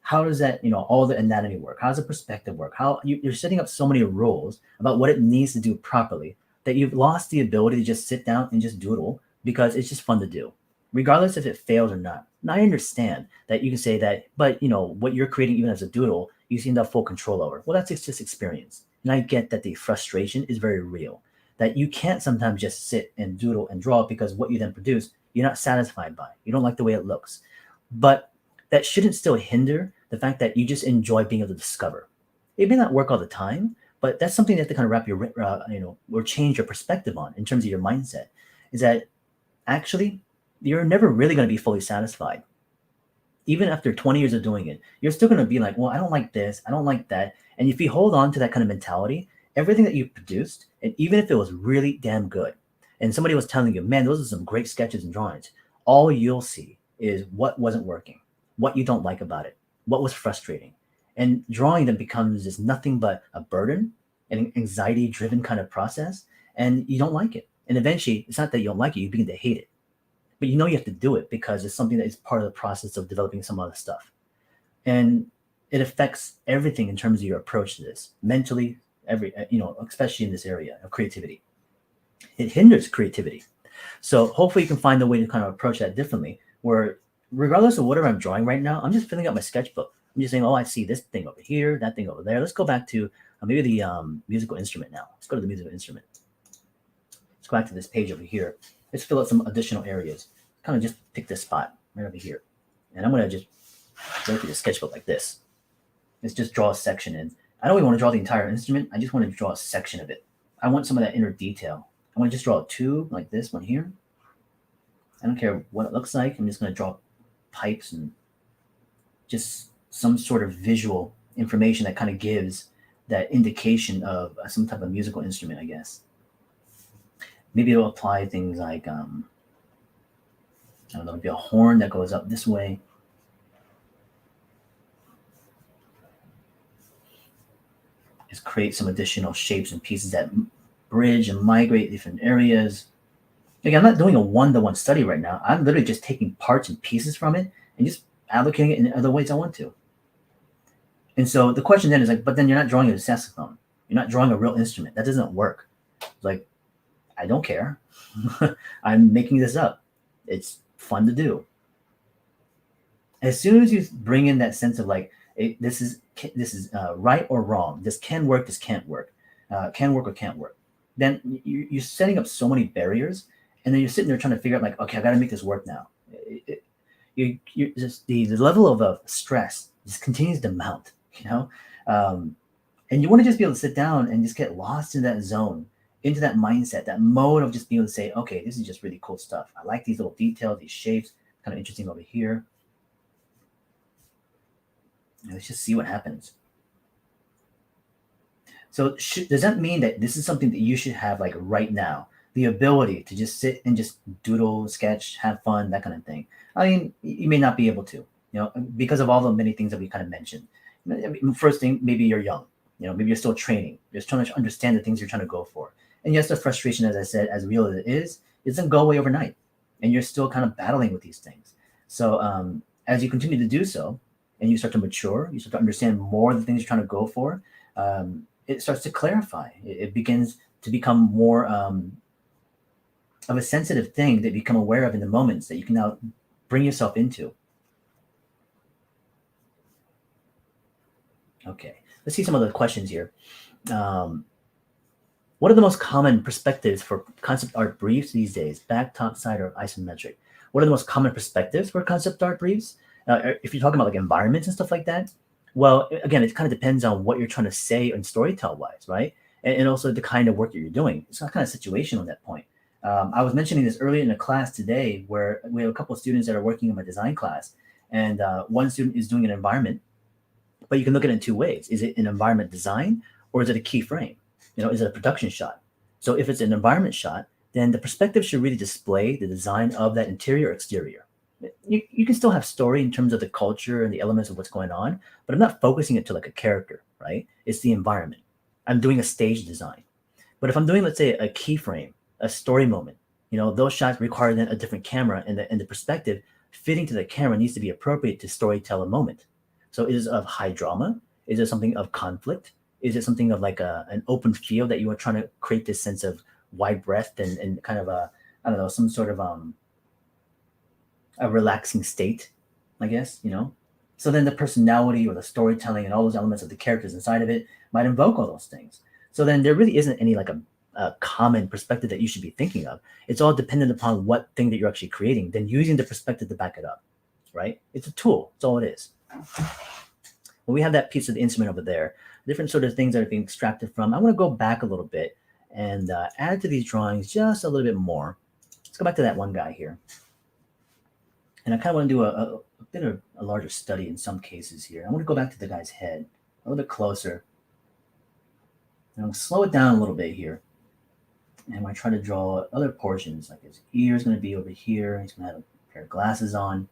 How does that, all the anatomy work? How does the perspective work? How you're setting up so many rules about what it needs to do properly that you've lost the ability to just sit down and just doodle because it's just fun to do, regardless if it fails or not. Now, I understand that you can say that, but what you're creating even as a doodle, you seem to have full control over. Well, that's just experience. And I get that the frustration is very real, that you can't sometimes just sit and doodle and draw because what you then produce, you're not satisfied by. You don't like the way it looks. But that shouldn't still hinder the fact that you just enjoy being able to discover. It may not work all the time, but that's something you have to kind of wrap your, or change your perspective on in terms of your mindset, is that actually you're never really going to be fully satisfied. Even after 20 years of doing it, you're still going to be like, well, I don't like this, I don't like that. And if you hold on to that kind of mentality, everything that you produced, and even if it was really damn good, and somebody was telling you, man, those are some great sketches and drawings, all you'll see is what wasn't working, what you don't like about it, what was frustrating. And drawing then becomes just nothing but a burden, an anxiety-driven kind of process, and you don't like it. And eventually, it's not that you don't like it, you begin to hate it. But you have to do it because it's something that is part of the process of developing some other stuff. And it affects everything in terms of your approach to this, mentally, especially in this area of creativity. It hinders creativity. So hopefully you can find a way to kind of approach that differently, where regardless of whatever I'm drawing right now, I'm just filling out my sketchbook. I'm just saying, oh, I see this thing over here, that thing over there. Let's go back to maybe the musical instrument now. Let's go to the musical instrument. Let's go back to this page over here. Let's fill out some additional areas. Kind of just pick this spot right over here. And I'm going to just go through the sketchbook like this. Let's just draw a section in. I don't even want to draw the entire instrument. I just want to draw a section of it. I want some of that inner detail. I want to just draw a tube like this one here. I don't care what it looks like. I'm just going to draw pipes and just some sort of visual information that kind of gives that indication of some type of musical instrument, I guess. Maybe it'll apply things like, I don't know, maybe a horn that goes up this way. Just create some additional shapes and pieces that bridge and migrate different areas. Again, I'm not doing a one-to-one study right now. I'm literally just taking parts and pieces from it and just allocating it in other ways I want to. And so the question then is like, but then you're not drawing a saxophone. You're not drawing a real instrument. That doesn't work. It's like, I don't care. I'm making this up. It's fun to do. As soon as you bring in that sense of like, this is right or wrong. This can work. This can't work. Can work or can't work. Then you're setting up so many barriers, and then you're sitting there trying to figure out like, okay, I got to make this work now. You just the level of stress just continues to mount. And you want to just be able to sit down and just get lost in that zone, into that mindset, that mode of just being able to say, okay, this is just really cool stuff. I like these little details, these shapes, kind of interesting over here. Let's just see what happens. So does that mean that this is something that you should have like right now? The ability to just sit and just doodle, sketch, have fun, that kind of thing. I mean, you may not be able to, because of all the many things that we kind of mentioned. I mean, first thing, maybe you're young, maybe you're still training. You're just trying to understand the things you're trying to go for. And yes, the frustration, as I said, as real as it doesn't go away overnight. And you're still kind of battling with these things. So as you continue to do so, and you start to mature, you start to understand more of the things you're trying to go for, it starts to clarify. It begins to become more of a sensitive thing that you become aware of in the moments that you can now bring yourself into. Okay, let's see some of the questions here. What are the most common perspectives for concept art briefs these days? Back, top, side, or isometric? What are the most common perspectives for concept art briefs? If you're talking about like environments and stuff like that, well, again, it kind of depends on what you're trying to say and storytell wise, right? And also the kind of work that you're doing. It's not kind of situational at that point. I was mentioning this earlier in a class today where we have a couple of students that are working in my design class, and one student is doing an environment, but you can look at it in two ways. Is it an environment design, or is it a key frame? Is it a production shot? So if it's an environment shot, then the perspective should really display the design of that interior or exterior. You can still have story in terms of the culture and the elements of what's going on, but I'm not focusing it to like a character, right? It's the environment. I'm doing a stage design. But if I'm doing, let's say, a keyframe, a story moment, those shots require then a different camera, and the perspective fitting to the camera needs to be appropriate to storytell a moment. So is it of high drama? Is it something of conflict? Is it something of like an open field that you are trying to create this sense of wide breadth and kind of I don't know, some sort of a relaxing state, I guess, So then the personality or the storytelling and all those elements of the characters inside of it might invoke all those things. So then there really isn't any like a common perspective that you should be thinking of. It's all dependent upon what thing that you're actually creating, then using the perspective to back it up, right? It's a tool. That's all it is. Well, we have that piece of the instrument over there, different sort of things that are being extracted from. I want to go back a little bit and add to these drawings just a little bit more. Let's go back to that one guy here. And I kind of want to do a bit of a larger study in some cases here. I want to go back to the guy's head a little bit closer. And I'm going to slow it down a little bit here. And I'm going to try to draw other portions, like his ear is going to be over here. He's going to have a pair of glasses on.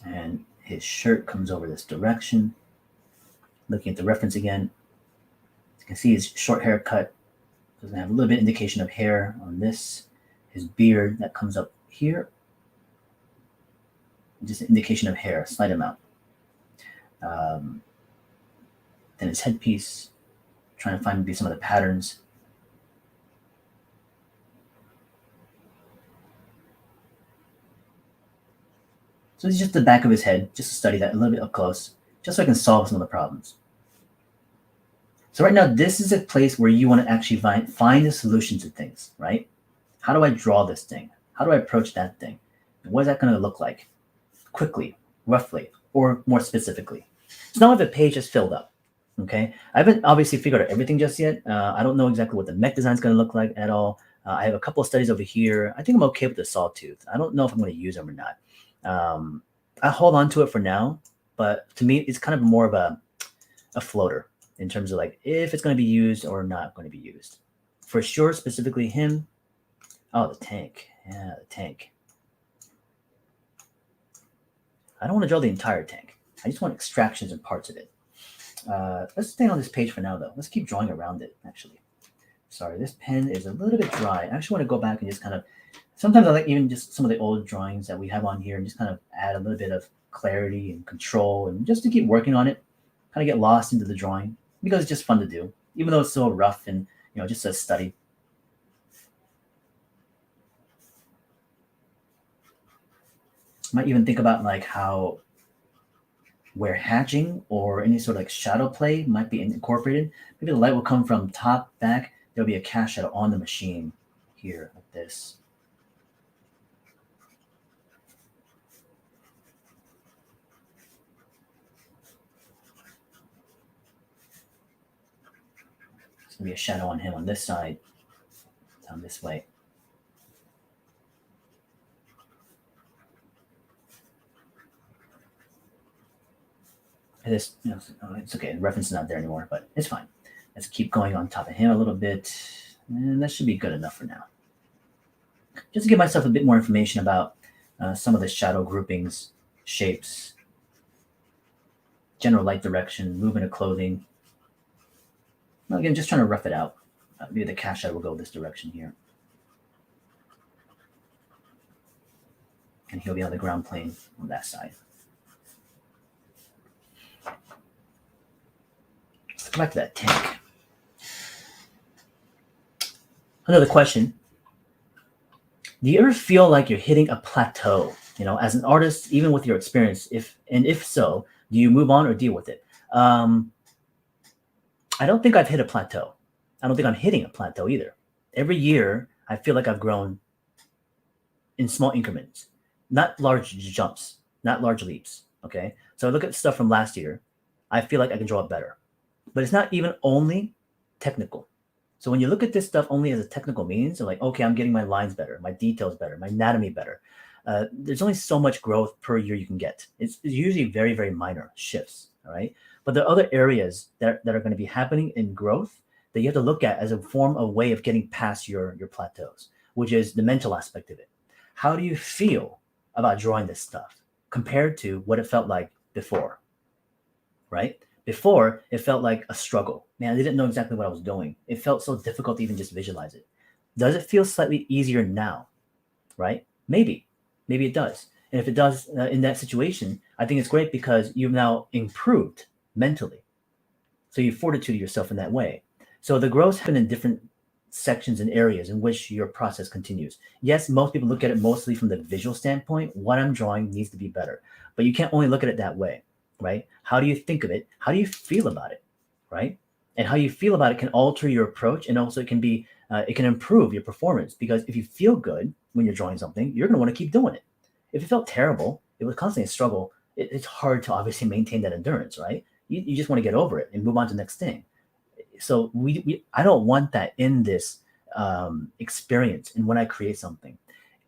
And his shirt comes over this direction. Looking at the reference again, you can see his short haircut. Doesn't have a little bit indication of hair on this. His beard that comes up here. Just an indication of hair, a slight amount. Then his headpiece, trying to find maybe some of the patterns. So this is just the back of his head, just to study that a little bit up close, just so I can solve some of the problems. So right now, this is a place where you want to actually find the solution to things, right? How do I draw this thing? How do I approach that thing? And what is that going to look like? Quickly, roughly, or more specifically. So now I have a page just filled up, okay? I haven't obviously figured out everything just yet. I don't know exactly what the mech design is going to look like at all. I have a couple of studies over here. I think I'm okay with the sawtooth. I don't know if I'm going to use them or not. I hold on to it for now, but to me, it's kind of more of a floater in terms of like if it's going to be used or not going to be used. For sure, specifically him. Oh, the tank. Yeah, the tank. I don't want to draw the entire tank. I just want extractions and parts of it. Let's stay on this page for now, though. Let's keep drawing around it, actually. Sorry, this pen is a little bit dry. I actually want to go back and just kind of, sometimes I like even just some of the old drawings that we have on here and just kind of add a little bit of clarity and control and just to keep working on it, kind of get lost into the drawing because it's just fun to do, even though it's so rough and, just a study. Might even think about like how where hatching or any sort of like shadow play might be incorporated. Maybe the light will come from top, back. There'll be a cast shadow on the machine here like this. There's going to be a shadow on him on this side, down this way. This, it's okay. The reference is not there anymore, but it's fine. Let's keep going on top of him a little bit. And that should be good enough for now. Just to give myself a bit more information about some of the shadow groupings, shapes, general light direction, movement of clothing. Well, again, just trying to rough it out. Maybe the cast shadow will go this direction here. And he'll be on the ground plane on that side. Let's go back to that tank. Another question. Do you ever feel like you're hitting a plateau, as an artist, even with your experience? If so, do you move on or deal with it? I don't think I've hit a plateau. I don't think I'm hitting a plateau either. Every year, I feel like I've grown in small increments, not large jumps, not large leaps, okay? So I look at stuff from last year. I feel like I can draw it better. But it's not even only technical. So when you look at this stuff only as a technical means, like, okay, I'm getting my lines better, my details better, my anatomy better. There's only so much growth per year you can get. It's usually very, very minor shifts, all right? But there are other areas that are going to be happening in growth that you have to look at as a way of getting past your plateaus, which is the mental aspect of it. How do you feel about drawing this stuff compared to what it felt like before, right? Before, it felt like a struggle. Man, I didn't know exactly what I was doing. It felt so difficult to even just visualize it. Does it feel slightly easier now, right? Maybe it does. And if it does in that situation, I think it's great because you've now improved mentally. So you fortitude yourself in that way. So the growth happen in different sections and areas in which your process continues. Yes, most people look at it mostly from the visual standpoint. What I'm drawing needs to be better. But you can't only look at it that way, right? How do you think of it? How do you feel about it, right? And how you feel about it can alter your approach, and also it can improve your performance, because if you feel good when you're drawing something, you're going to want to keep doing it. If it felt terrible, it was constantly a struggle, it's hard to obviously maintain that endurance, right? You just want to get over it and move on to the next thing. So I don't want that in this experience. And when I create something,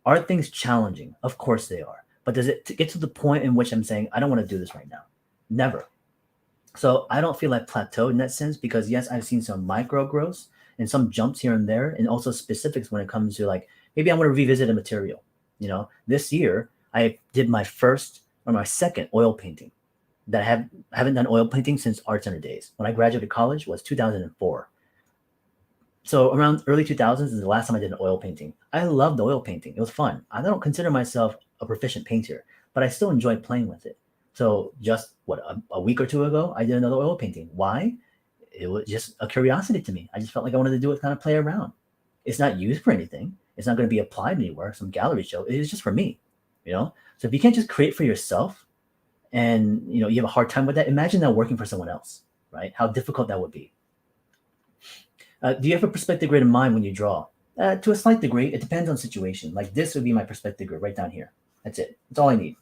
are things challenging? Of course they are. But does it get to the point in which I'm saying, I don't want to do this right now? Never. So I don't feel like plateaued in that sense, because yes, I've seen some micro growths and some jumps here and there, and also specifics when it comes to like, maybe I want to revisit a material. This year I did my first or my second oil painting. That I haven't done oil painting since Art Center days. When I graduated college was 2004. So around early 2000s is the last time I did an oil painting. I loved oil painting. It was fun. I don't consider myself a proficient painter, but I still enjoyed playing with it. So just a week or two ago, I did another oil painting. Why? It was just a curiosity to me. I just felt like I wanted to do it, kind of play around. It's not used for anything. It's not going to be applied anywhere, some gallery show. It is just for me, So if you can't just create for yourself, and you have a hard time with that, imagine that working for someone else, right? How difficult that would be. Do you have a perspective grid in mind when you draw? To a slight degree. It depends on situation. Like this would be my perspective grid right down here. That's it. That's all I need.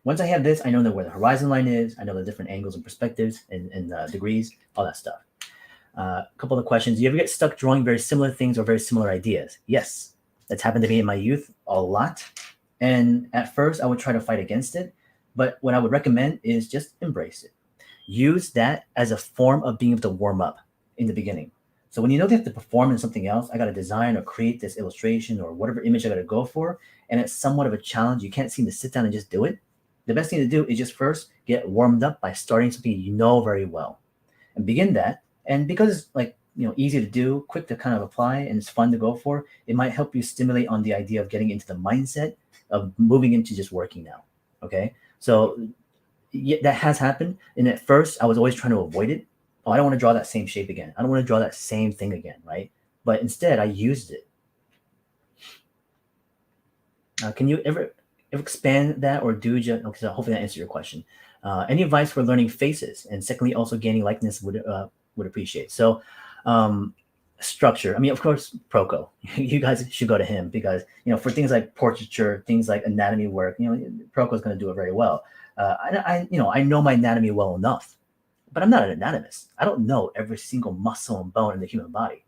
Once I have this, I know where the horizon line is. I know the different angles and perspectives and degrees, all that stuff. A couple of questions. Do you ever get stuck drawing very similar things or very similar ideas? Yes, that's happened to me in my youth a lot. And at first I would try to fight against it. But what I would recommend is just embrace it. Use that as a form of being able to warm up in the beginning. So when you know they have to perform in something else, I got to design or create this illustration or whatever image I got to go for, and it's somewhat of a challenge, you can't seem to sit down and just do it, The best thing to do is just first get warmed up by starting something you know very well and begin that. And because it's like, easy to do, quick to kind of apply, and it's fun to go for, it might help you stimulate on the idea of getting into the mindset of moving into just working now. Okay. So yeah, that has happened. And at first, I was always trying to avoid it. Oh, I don't want to draw that same shape again. I don't want to draw that same thing again, right? But instead, I used it. Can you ever expand that, or do just? Okay, so hopefully that answers your question. Any advice for learning faces, and secondly, also gaining likeness would appreciate. So, um, structure. I mean, of course, Proko. You guys should go to him because for things like portraiture, things like anatomy work, Proko is going to do it very well. I know my anatomy well enough, but I'm not an anatomist. I don't know every single muscle and bone in the human body.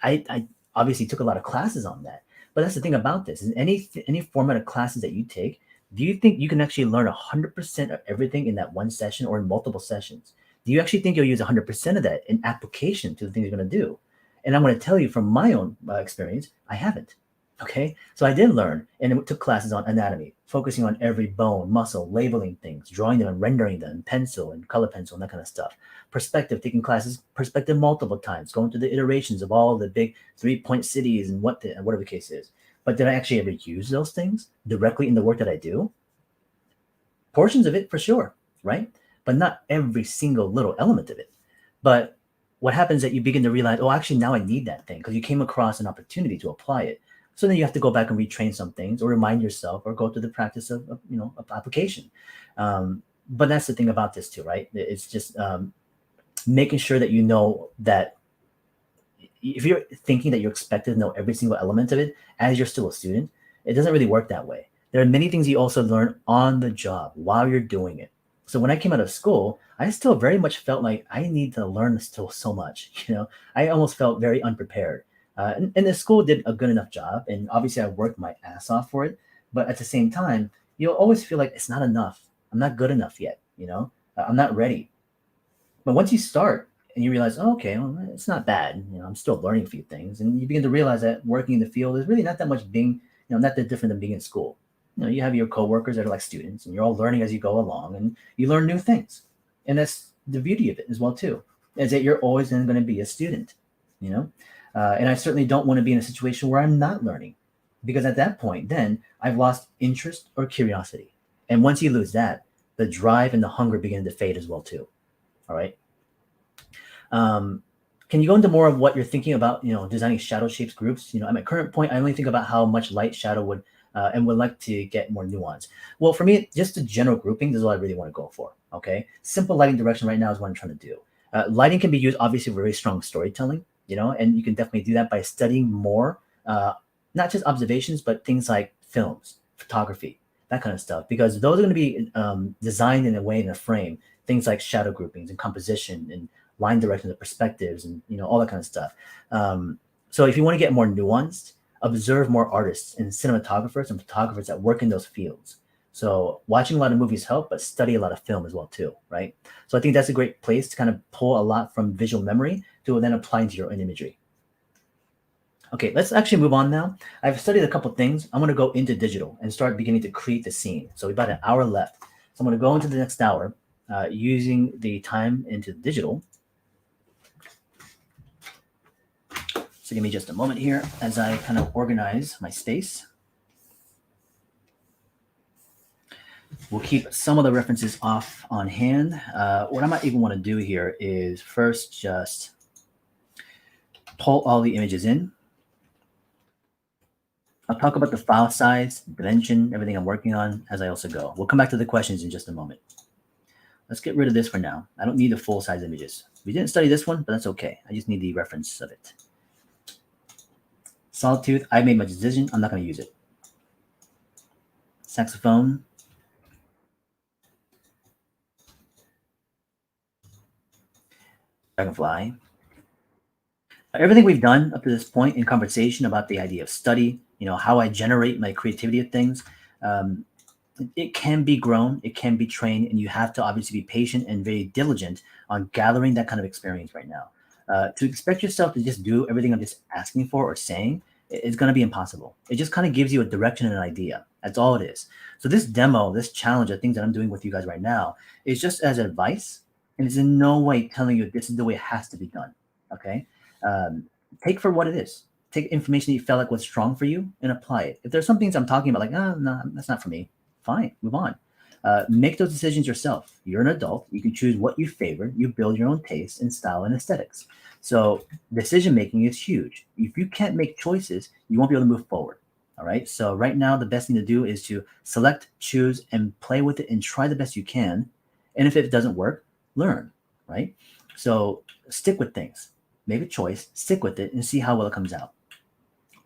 I obviously took a lot of classes on that, but that's the thing about this: is any format of classes that you take, do you think you can actually learn 100% of everything in that one session or in multiple sessions? Do you actually think you'll use 100% of that in application to the things you're going to do? And I'm going to tell you from my own experience, I haven't. Okay, so I did learn and took classes on anatomy, focusing on every bone, muscle, labeling things, drawing them and rendering them in pencil and color pencil and that kind of stuff. Perspective, taking classes, perspective multiple times, going through the iterations of all the big 3-point cities and whatever the case is. But did I actually ever use those things directly in the work that I do? Portions of it for sure, right? But not every single little element of it. But what happens is that you begin to realize, oh, actually now I need that thing because you came across an opportunity to apply it. So then you have to go back and retrain some things or remind yourself or go through the practice of application. But that's the thing about this too, right? It's just making sure that you know that if you're thinking that you're expected to know every single element of it as you're still a student, it doesn't really work that way. There are many things you also learn on the job while you're doing it. So when I came out of school, I still very much felt like I need to learn still so much. I almost felt very unprepared. And the school did a good enough job, and obviously I worked my ass off for it. But at the same time, you'll always feel like it's not enough. I'm not good enough yet. I'm not ready. But once you start and you realize, oh, okay, well, it's not bad. I'm still learning a few things, and you begin to realize that working in the field is really not that much being, not that different than being in school. You have your coworkers that are like students, and you're all learning as you go along, and you learn new things, and that's the beauty of it as well too, is that you're always then going to be a student. And I certainly don't want to be in a situation where I'm not learning, because at that point, then I've lost interest or curiosity, and once you lose that, the drive and the hunger begin to fade as well too. All right. Can you go into more of what you're thinking about, designing shadow shapes groups? At my current point, I only think about how much light shadow would and would like to get more nuance. Well, for me, just the general grouping is what I really want to go for. Okay. Simple lighting direction right now is what I'm trying to do. Lighting can be used obviously for very strong storytelling, and you can definitely do that by studying more, not just observations, but things like films, photography, that kind of stuff, because those are going to be designed in a way, in a frame, things like shadow groupings and composition and line directions and perspectives and all that kind of stuff. So if you want to get more nuanced, observe more artists and cinematographers and photographers that work in those fields. So watching a lot of movies help, but study a lot of film as well too, right? So I think that's a great place to kind of pull a lot from visual memory to then apply into your own imagery. Okay, let's actually move on now. I've studied a couple things. I'm going to go into digital and start beginning to create the scene. So we've about an hour left. So I'm going to go into the next hour using the time into digital. So give me just a moment here as I kind of organize my space. We'll keep some of the references off on hand. What I might even want to do here is first just pull all the images in. I'll talk about the file size, dimension, everything I'm working on as I also go. We'll come back to the questions in just a moment. Let's get rid of this for now. I don't need the full size images. We didn't study this one, but that's okay. I just need the reference of it. Sawtooth, I made my decision. I'm not going to use it. Saxophone. Dragonfly. Everything we've done up to this point in conversation about the idea of study, how I generate my creativity of things, it can be grown, it can be trained, and you have to obviously be patient and very diligent on gathering that kind of experience right now. To expect yourself to just do everything I'm just asking for or saying It's going to be impossible. It just kind of gives you a direction and an idea. That's all it is. So this demo, this challenge, the things that I'm doing with you guys right now is just as advice, and it's in no way telling you this is the way it has to be done. Okay. Take for what it is. Take information that you felt like was strong for you and apply it. If there's some things I'm talking about, like, oh, no, that's not for me, fine, move on. Make those decisions yourself. You're an adult. You can choose what you favor. You build your own taste and style and aesthetics. So decision making is huge. If you can't make choices, you won't be able to move forward. All right. So right now, the best thing to do is to select, choose, and play with it and try the best you can. And if it doesn't work, learn. Right. So stick with things. Make a choice, stick with it, and see how well it comes out.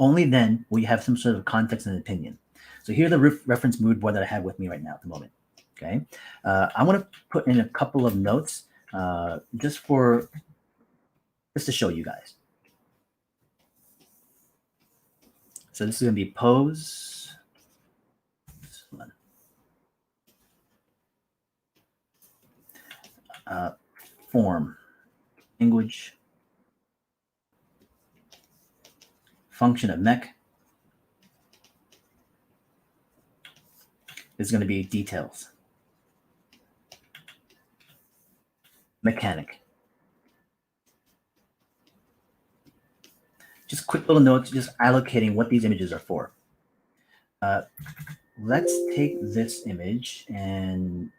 Only then will you have some sort of context and opinion. So here's the reference mood board that I have with me right now at the moment. Okay. I want to put in a couple of notes just to show you guys. So this is going to be pose. Form, language, function of mech. This is going to be details. Mechanic. Just quick little notes, just allocating what these images are for. Let's take this image and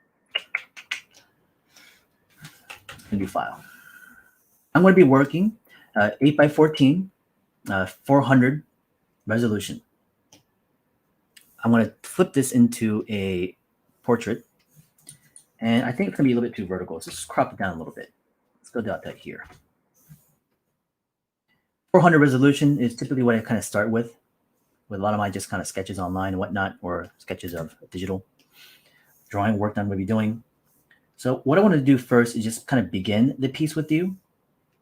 new file. I'm going to be working 8 by 14, 400 resolution. I'm going to flip this into a portrait, and I think it's going to be a little bit too vertical, so just crop it down a little bit. Let's go down that here. 400 resolution is typically what I kind of start with a lot of my just kind of sketches online and whatnot, or sketches of digital drawing work that I'm going to be doing. So what I want to do first is just kind of begin the piece with you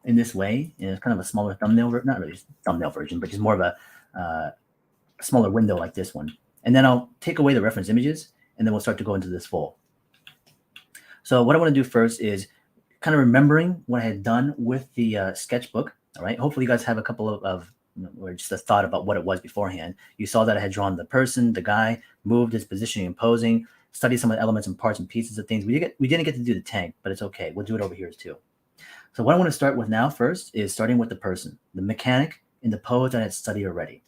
in this way. And it's kind of a smaller thumbnail, not really thumbnail version, but just more of a smaller window like this one. And then I'll take away the reference images, and then we'll start to go into this full. So what I want to do first is kind of remembering what I had done with the sketchbook. All right. Hopefully you guys have a couple of or just a thought about what it was beforehand. You saw that I had drawn the person, the guy, moved his positioning and posing, studied some of the elements and parts and pieces of things. We didn't get to do the tank, but it's okay. We'll do it over here too. So what I want to start with now first is starting with the person, the mechanic, in the pose that I had studied already.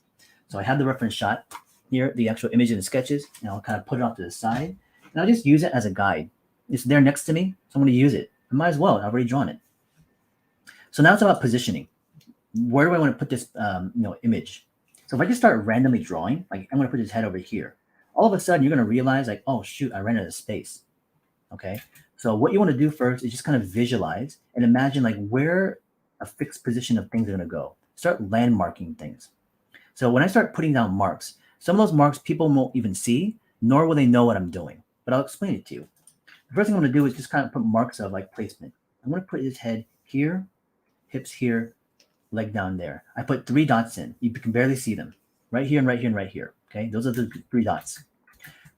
So I have the reference shot here, the actual images and sketches, and I'll kind of put it off to the side. And I'll just use it as a guide. It's there next to me, so I'm going to use it. I might as well. I've already drawn it. So now it's about positioning. Where do I want to put this image? So if I just start randomly drawing, like I'm going to put his head over here, all of a sudden you're going to realize like, oh shoot, I ran out of space. Okay. So what you want to do first is just kind of visualize and imagine like where a fixed position of things are going to go. Start landmarking things. So when I start putting down marks, some of those marks people won't even see, nor will they know what I'm doing, but I'll explain it to you. The first thing I'm going to do is just kind of put marks of like placement. I'm going to put his head here, hips here, leg down there. I put 3 dots in. You can barely see them. Right here and right here and right here. Okay, those are the 3 dots.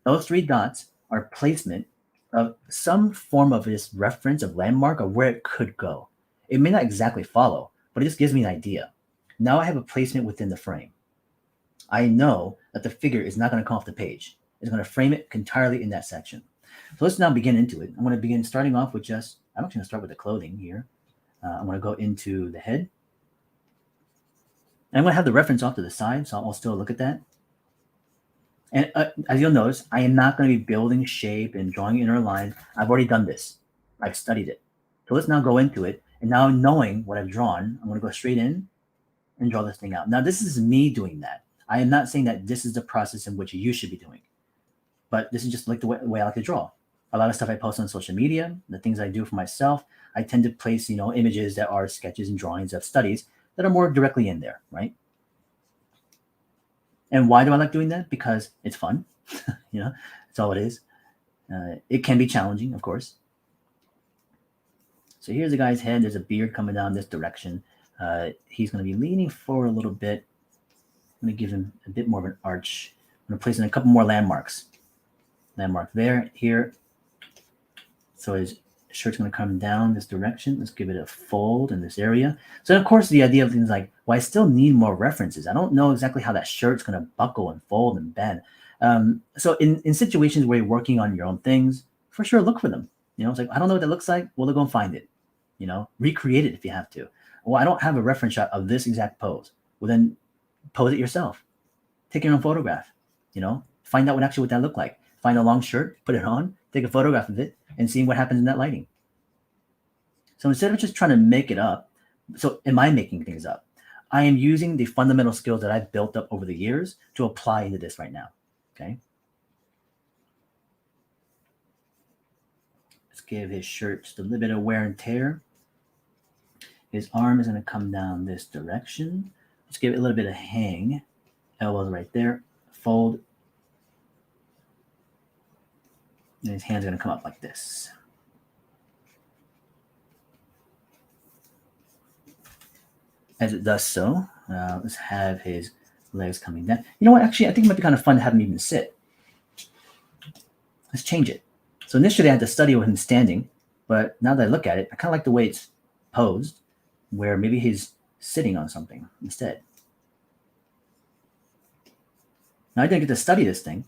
Those 3 dots are placement of some form of this reference of landmark of where it could go. It may not exactly follow, but it just gives me an idea. Now I have a placement within the frame. I know that the figure is not going to come off the page. It's going to frame it entirely in that section. So let's now begin into it. I'm going to begin starting off with I'm actually going to start with the clothing here. I'm going to go into the head. And I'm going to have the reference off to the side, so I'll still look at that. And as you'll notice, I am not going to be building shape and drawing inner lines. I've already done this. I've studied it. So let's now go into it. And now knowing what I've drawn, I'm going to go straight in and draw this thing out. Now, this is me doing that. I am not saying that this is the process in which you should be doing. But this is just like the way I like to draw. A lot of stuff I post on social media, the things I do for myself, I tend to place, images that are sketches and drawings of studies that are more directly in there, right? And why do I like doing that? Because it's fun. That's all it is. It can be challenging, of course. So here's the guy's head. There's a beard coming down this direction. He's going to be leaning forward a little bit. I'm going to give him a bit more of an arch. I'm going to place in a couple more landmarks. Landmark there, here. So his Shirt's going to come down this direction. Let's give it a fold in this area. So of course, the idea of things like, well, I still need more references. I don't know exactly how that shirt's going to buckle and fold and bend. So in situations where you're working on your own things, for sure, look for them. It's like, I don't know what that looks like. Well, they'll go and find it. Recreate it if you have to. Well, I don't have a reference shot of this exact pose. Well, then pose it yourself. Take your own photograph. Find out what that looked like. Find a long shirt, put it on, take a photograph of it, and see what happens in that lighting. So instead of just trying to make it up, so am I making things up? I am using the fundamental skills that I've built up over the years to apply into this right now. Okay. Let's give his shirt just a little bit of wear and tear. His arm is going to come down this direction. Let's give it a little bit of hang. Elbows right there. Fold. And his hand's going to come up like this. As it does so, let's have his legs coming down. You know what? Actually, I think it might be kind of fun to have him even sit. Let's change it. So initially I had to study with him standing, but now that I look at it, I kind of like the way it's posed, where maybe he's sitting on something instead. Now I didn't get to study this thing,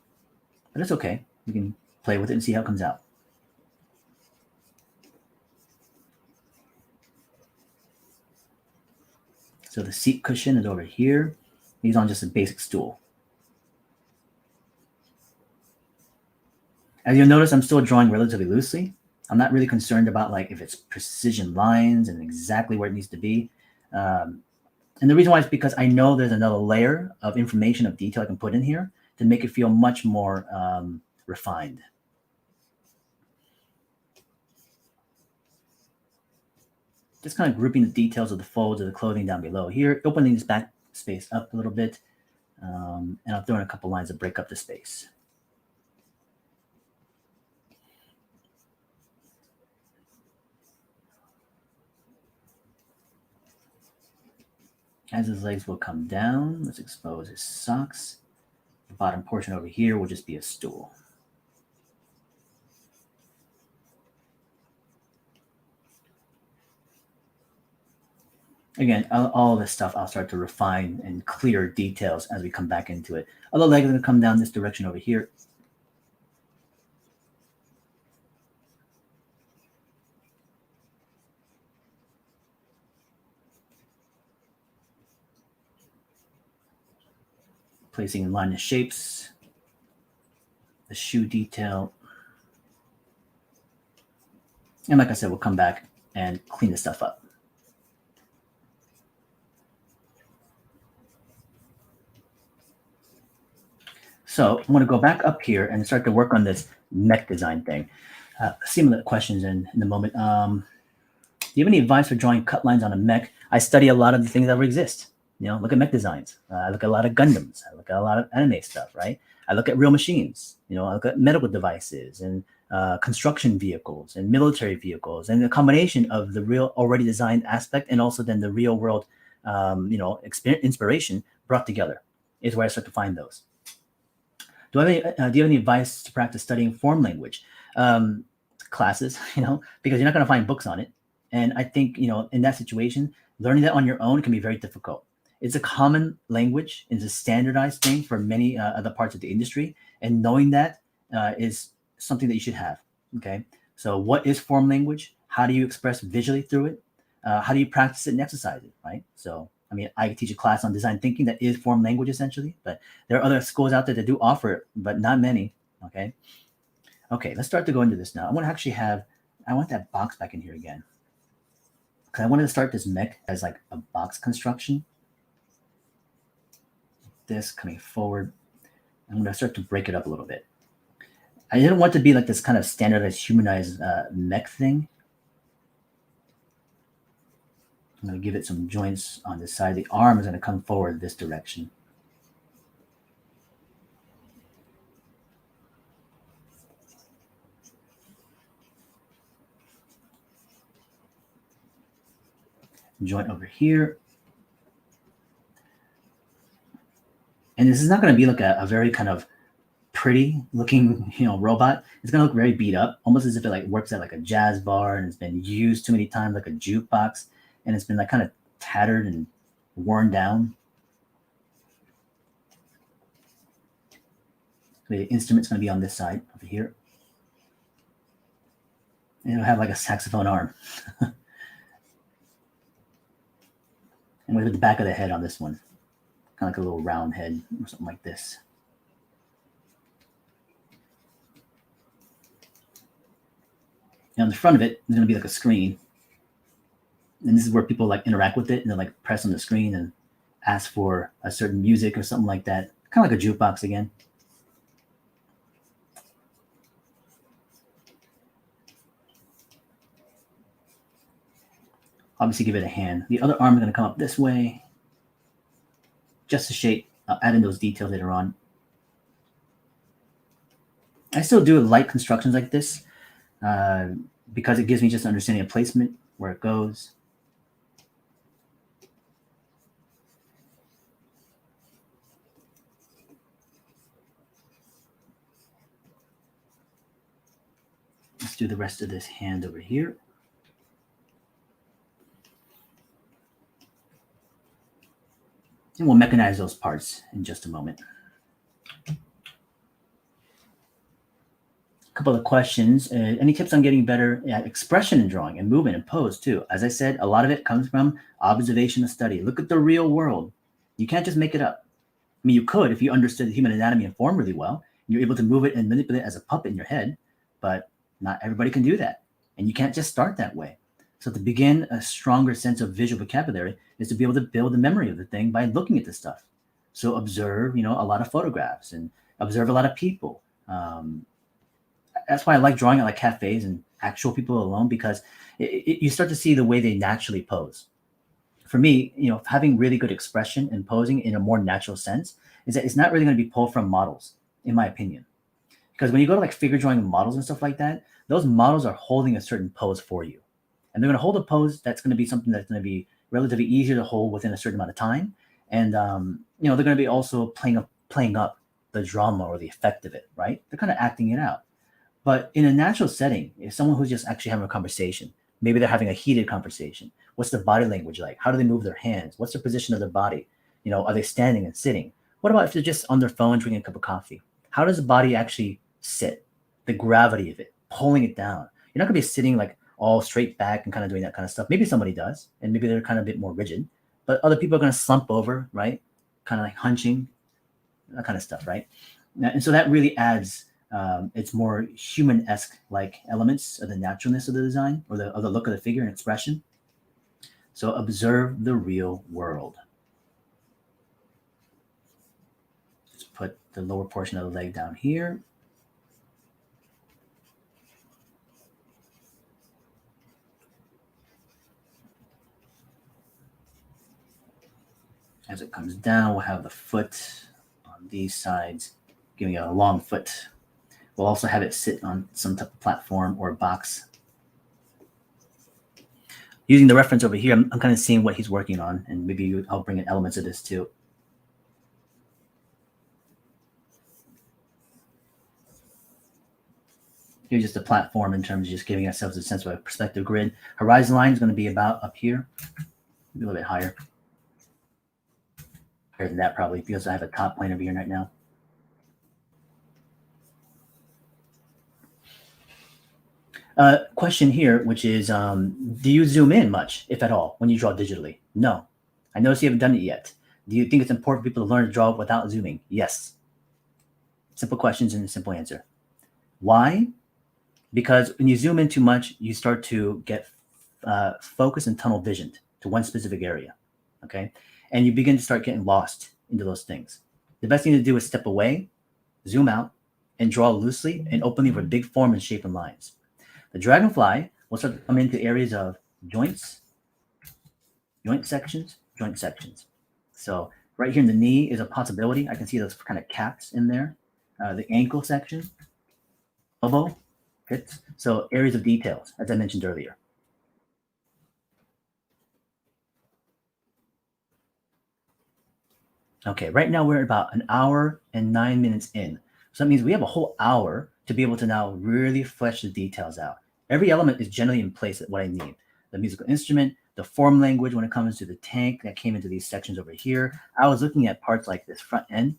but it's okay. We can play with it and see how it comes out. So the seat cushion is over here. He's on just a basic stool. As you'll notice, I'm still drawing relatively loosely. I'm not really concerned about like if it's precision lines and exactly where it needs to be. And the reason why is because I know there's another layer of information, of detail I can put in here to make it feel much more refined. Just kind of grouping the details of the folds of the clothing down below here, opening this back space up a little bit, and I'll throw in a couple lines to break up the space. As his legs will come down, let's expose his socks. The bottom portion over here will just be a stool. Again, all this stuff I'll start to refine and clear details as we come back into it. Other leg is going to come down this direction over here. Placing in line the shapes, the shoe detail. And like I said, we'll come back and clean this stuff up. So I'm going to go back up here and start to work on this mech design thing. Similar questions in a moment. Do you have any advice for drawing cut lines on a mech? I study a lot of the things that exist. Look at mech designs. I look at a lot of Gundams. I look at a lot of anime stuff, right? I look at real machines. I look at medical devices and construction vehicles and military vehicles, and the combination of the real already designed aspect and also then the real world, inspiration brought together is where I start to find those. Do you have any advice to practice studying form language? Classes, because you're not going to find books on it. And I think, in that situation, learning that on your own can be very difficult. It's a common language. It's a standardized thing for many other parts of the industry. And knowing that is something that you should have. Okay. So what is form language? How do you express visually through it? How do you practice it and exercise it? Right. So, I teach a class on design thinking that is form language essentially, but there are other schools out there that do offer it, but not many. Okay. Okay. Let's start to go into this now. I want to actually I want that box back in here again. Because I wanted to start this mech as like a box construction. This coming forward. I'm going to start to break it up a little bit. I didn't want it to be like this kind of standardized, humanized mech thing. I'm going to give it some joints on this side. The arm is going to come forward this direction. Joint over here. And this is not going to be like a very kind of pretty looking, robot, it's gonna look very beat up, almost as if it like works at like a jazz bar and it's been used too many times like a jukebox, and it's been like kind of tattered and worn down. The instrument's gonna be on this side over here. And it'll have like a saxophone arm. And with the back of the head on this one, kind of like a little round head or something like this. And on the front of it, there's going to be like a screen. And this is where people like interact with it and they like press on the screen and ask for a certain music or something like that. Kind of like a jukebox again. Obviously give it a hand. The other arm is going to come up this way. Just to shape. I'll add in those details later on. I still do light constructions like this because it gives me just understanding of placement, where it goes. Let's do the rest of this hand over here. And we'll mechanize those parts in just a moment. A couple of questions. Any tips on getting better at expression in drawing and movement and pose too? As I said, a lot of it comes from observation and study. Look at the real world. You can't just make it up. I mean, you could if you understood the human anatomy and form really well. And you're able to move it and manipulate it as a puppet in your head, but not everybody can do that. And you can't just start that way. So to begin a stronger sense of visual vocabulary is to be able to build a memory of the thing by looking at the stuff. So observe, a lot of photographs and observe a lot of people. That's why I like drawing at like cafes and actual people alone, because you start to see the way they naturally pose. For me, having really good expression and posing in a more natural sense is that it's not really going to be pulled from models, in my opinion. Because when you go to like figure drawing models and stuff like that, those models are holding a certain pose for you. And they're going to hold a pose that's going to be something that's going to be relatively easier to hold within a certain amount of time. And, they're going to be also playing up the drama or the effect of it, right? They're kind of acting it out. But in a natural setting, if someone who's just actually having a conversation, maybe they're having a heated conversation, what's their body language like? How do they move their hands? What's the position of their body? Are they standing and sitting? What about if they're just on their phone drinking a cup of coffee? How does the body actually sit? The gravity of it, pulling it down. You're not going to be sitting like all straight back and kind of doing that kind of stuff. Maybe somebody does, and maybe they're kind of a bit more rigid, but other people are going to slump over, right? Kind of like hunching, that kind of stuff, right? And so that really adds, it's more human-esque like elements of the naturalness of the design or the look of the figure and expression. So observe the real world. Let's put the lower portion of the leg down here. As it comes down, we'll have the foot on these sides, giving it a long foot. We'll also have it sit on some type of platform or box. Using the reference over here, I'm kind of seeing what he's working on, and maybe I'll bring in elements of this too. Here's just a platform in terms of just giving ourselves a sense of a perspective grid. Horizon line is going to be about up here, maybe a little bit higher. Higher than that probably, because I have a top plane over here right now. Question here, which is, do you zoom in much, if at all, when you draw digitally? No. I notice you haven't done it yet. Do you think it's important for people to learn to draw without zooming? Yes. Simple questions and a simple answer. Why? Because when you zoom in too much, you start to get focus and tunnel visioned to one specific area, okay? And you begin to start getting lost into those things. The best thing to do is step away, zoom out, and draw loosely and openly with big form and shape and lines. The dragonfly will start to come into areas of joints, joint sections. So right here in the knee is a possibility. I can see those kind of caps in there. The ankle section, elbow, fits. So areas of details, as I mentioned earlier. Okay, right now we're about an hour and 9 minutes in. So that means we have a whole hour to be able to now really flesh the details out. Every element is generally in place at what I need. The musical instrument, the form language when it comes to the tank that came into these sections over here. I was looking at parts like this front end,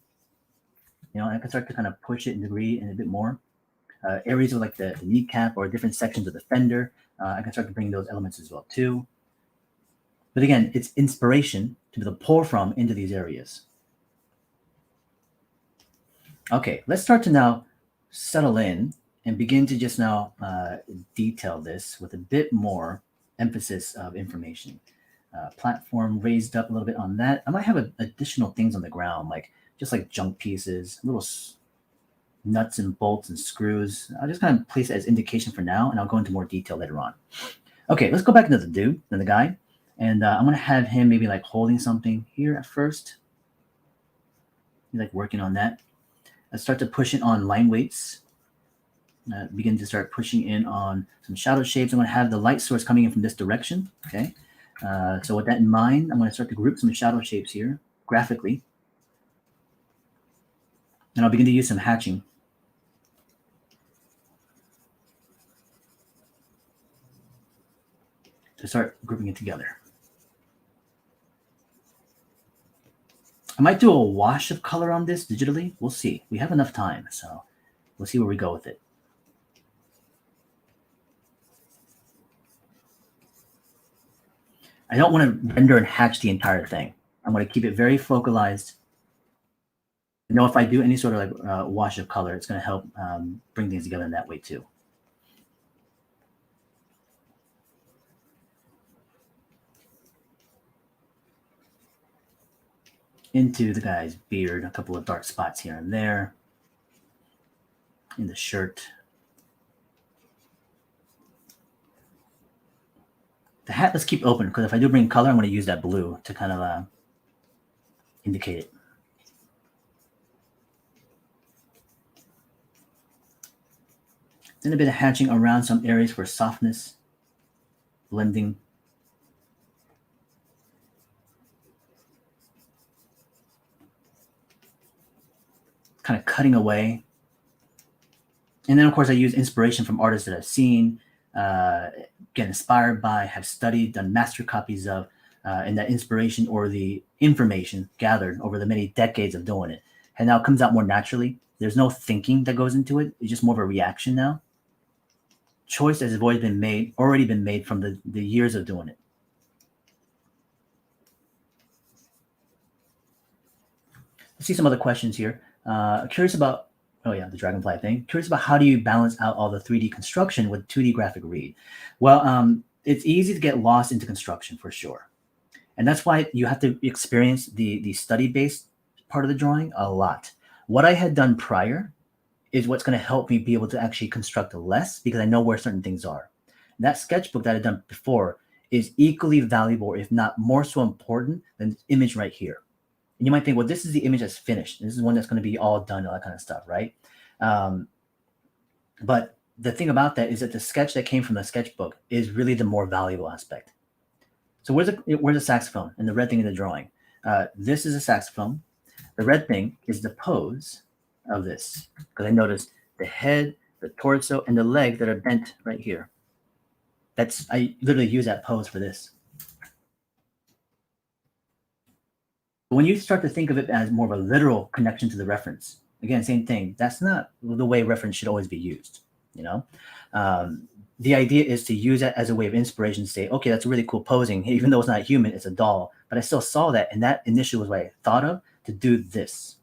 and I can start to kind of push it and degree in a bit more. Areas of like the kneecap or different sections of the fender, I can start to bring those elements as well too. But again, it's inspiration to be able to pull from into these areas. Okay, let's start to now settle in and begin to just now detail this with a bit more emphasis of information. Platform raised up a little bit on that. I might have additional things on the ground, like just like junk pieces, little nuts and bolts and screws. I'll just kind of place it as indication for now, and I'll go into more detail later on. Okay, let's go back into the dude, then the guy. And I'm going to have him maybe like holding something here at first. He's like working on that. Let's start to push it on line weights. Begin to start pushing in on some shadow shapes. I'm going to have the light source coming in from this direction. Okay. So with that in mind, I'm going to start to group some shadow shapes here graphically. And I'll begin to use some hatching. To start grouping it together. I might do a wash of color on this digitally. We'll see. We have enough time, so we'll see where we go with it. I don't want to render and hatch the entire thing. I'm going to keep it very focalized. You know, if I do any sort of like wash of color, it's going to help bring things together in that way too. Into the guy's beard, a couple of dark spots here and there. In the shirt. The hat, let's keep open, because if I do bring color, I'm going to use that blue to kind of indicate it. Then a bit of hatching around some areas for softness, blending. Kind of cutting away. And then, of course, I use inspiration from artists that I've seen, get inspired by, have studied, done master copies of, and that inspiration or the information gathered over the many decades of doing it. And now it comes out more naturally. There's no thinking that goes into it. It's just more of a reaction now. Choice has already been made from the years of doing it. Let's see some other questions here. Curious about, oh yeah, the dragonfly thing. Curious about how do you balance out all the 3D construction with 2D graphic read? Well, it's easy to get lost into construction for sure. And that's why you have to experience the study-based part of the drawing a lot. What I had done prior is what's going to help me be able to actually construct less because I know where certain things are. And that sketchbook that I'd done before is equally valuable, if not more so important than this image right here. And you might think, well, this is the image that's finished. This is one that's going to be all done, all that kind of stuff, right? But the thing about that is that the sketch that came from the sketchbook is really the more valuable aspect. So where's the saxophone and the red thing in the drawing? This is a saxophone. The red thing is the pose of this, because I noticed the head, the torso, and the leg that are bent right here. I literally use that pose for this. When you start to think of it as more of a literal connection to the reference, again, same thing. That's not the way reference should always be used. The idea is to use that as a way of inspiration to say, okay, that's really cool posing. Even though it's not human, it's a doll. But I still saw that, and that initially was what I thought of to do this.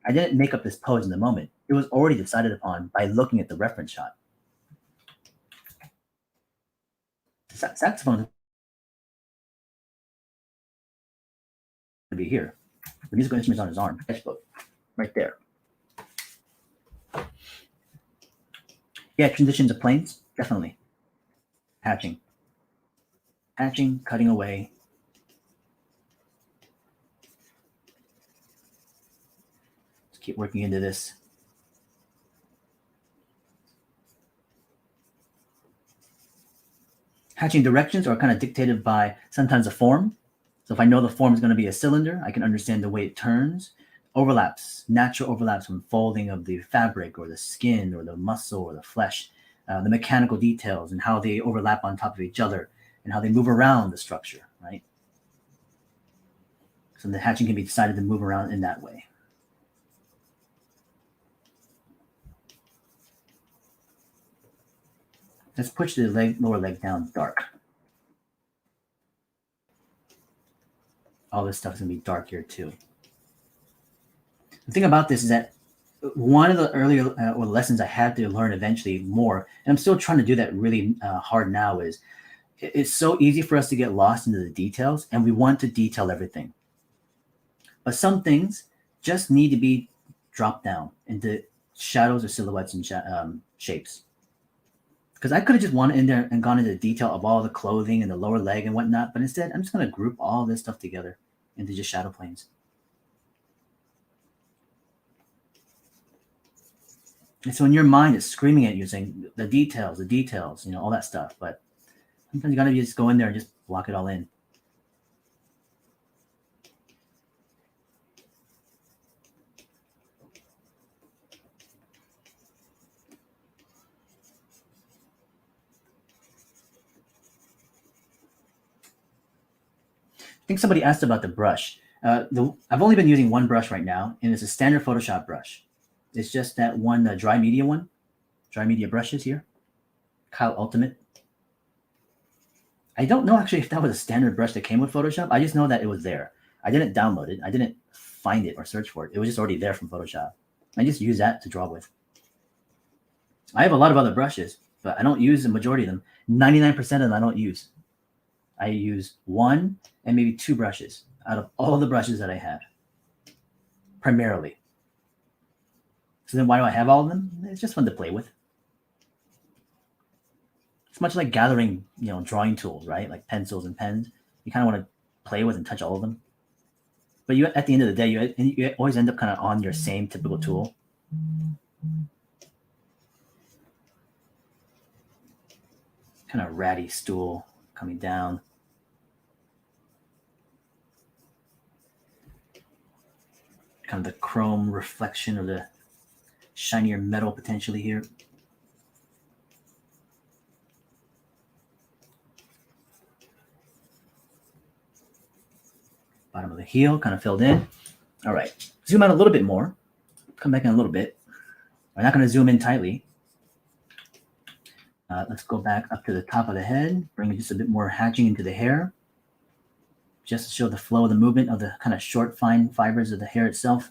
I didn't make up this pose in the moment. It was already decided upon by looking at the reference shot. The saxophone to be here. The musical instrument's on his arm. Sketchbook, right there. Yeah, transitions of planes, definitely. Hatching, cutting away. Let's keep working into this. Hatching directions are kind of dictated by sometimes a form. So if I know the form is going to be a cylinder, I can understand the way it turns. overlaps, natural overlaps from folding of the fabric or the skin or the muscle or the flesh, the mechanical details and how they overlap on top of each other and how they move around the structure, right? So the hatching can be decided to move around in that way. Let's push the lower leg down dark. All this stuff is going to be dark here too. The thing about this is that one of the earlier or lessons I had to learn eventually more, and I'm still trying to do that really hard now, is it's so easy for us to get lost into the details, and we want to detail everything. But some things just need to be dropped down into shadows or silhouettes and shapes. Because I could have just went in there and gone into the detail of all the clothing and the lower leg and whatnot, but instead I'm just going to group all this stuff together into just shadow planes. And so in your mind, it's screaming at you, saying the details, you know, all that stuff. But sometimes you got to just go in there and just block it all in. I think somebody asked about the brush. I've only been using one brush right now, and it's a standard Photoshop brush. It's just that one dry media brushes here, Kyle Ultimate. I don't know actually if that was a standard brush that came with Photoshop. I just know that it was there. I didn't download it. I didn't find it or search for it. It was just already there from Photoshop. I just use that to draw with. I have a lot of other brushes, but I don't use the majority of them. 99% of them I don't use. I use one and maybe two brushes out of all the brushes that I have, primarily. So then why do I have all of them? It's just fun to play with. It's much like gathering, you know, drawing tools, right? Like pencils and pens. You kind of want to play with and touch all of them. But you, at the end of the day, you always end up kind of on your same typical tool. Kind of ratty stool coming down. Kind of the chrome reflection of the shinier metal potentially here. Bottom of the heel kind of filled in. All right, zoom out a little bit more. Come back in a little bit. We're not going to zoom in tightly. Let's go back up to the top of the head, bring just a bit more hatching into the hair, just to show the flow of the movement of the kind of short, fine fibers of the hair itself.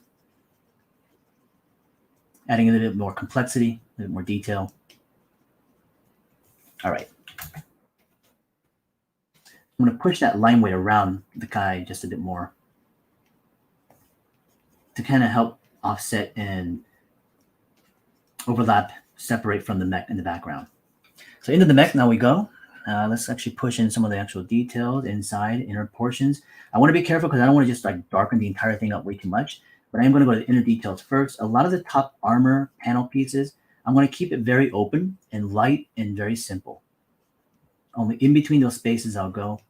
Adding a little bit more complexity, a little more detail. All right. I'm going to push that line weight around the guy just a bit more to kind of help offset and overlap, separate from the mech in the background. So into the mech now we go. Let's actually push in some of the actual details inside, inner portions. I want to be careful because I don't want to just like darken the entire thing up way too much, but I am going to go to the inner details first. A lot of the top armor panel pieces, I'm going to keep it very open and light and very simple. Only in between those spaces I'll go.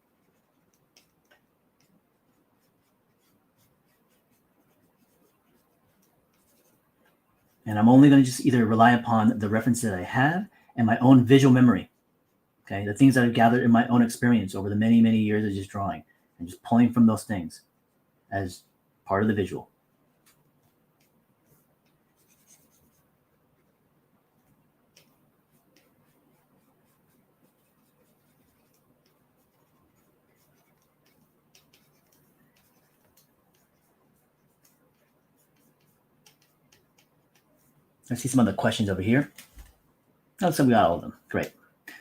And I'm only going to just either rely upon the references that I have and my own visual memory. Okay, the things that I've gathered in my own experience over the many, many years of just drawing and just pulling from those things as part of the visual. Let's see some of the questions over here. Looks like we got all of them. Great.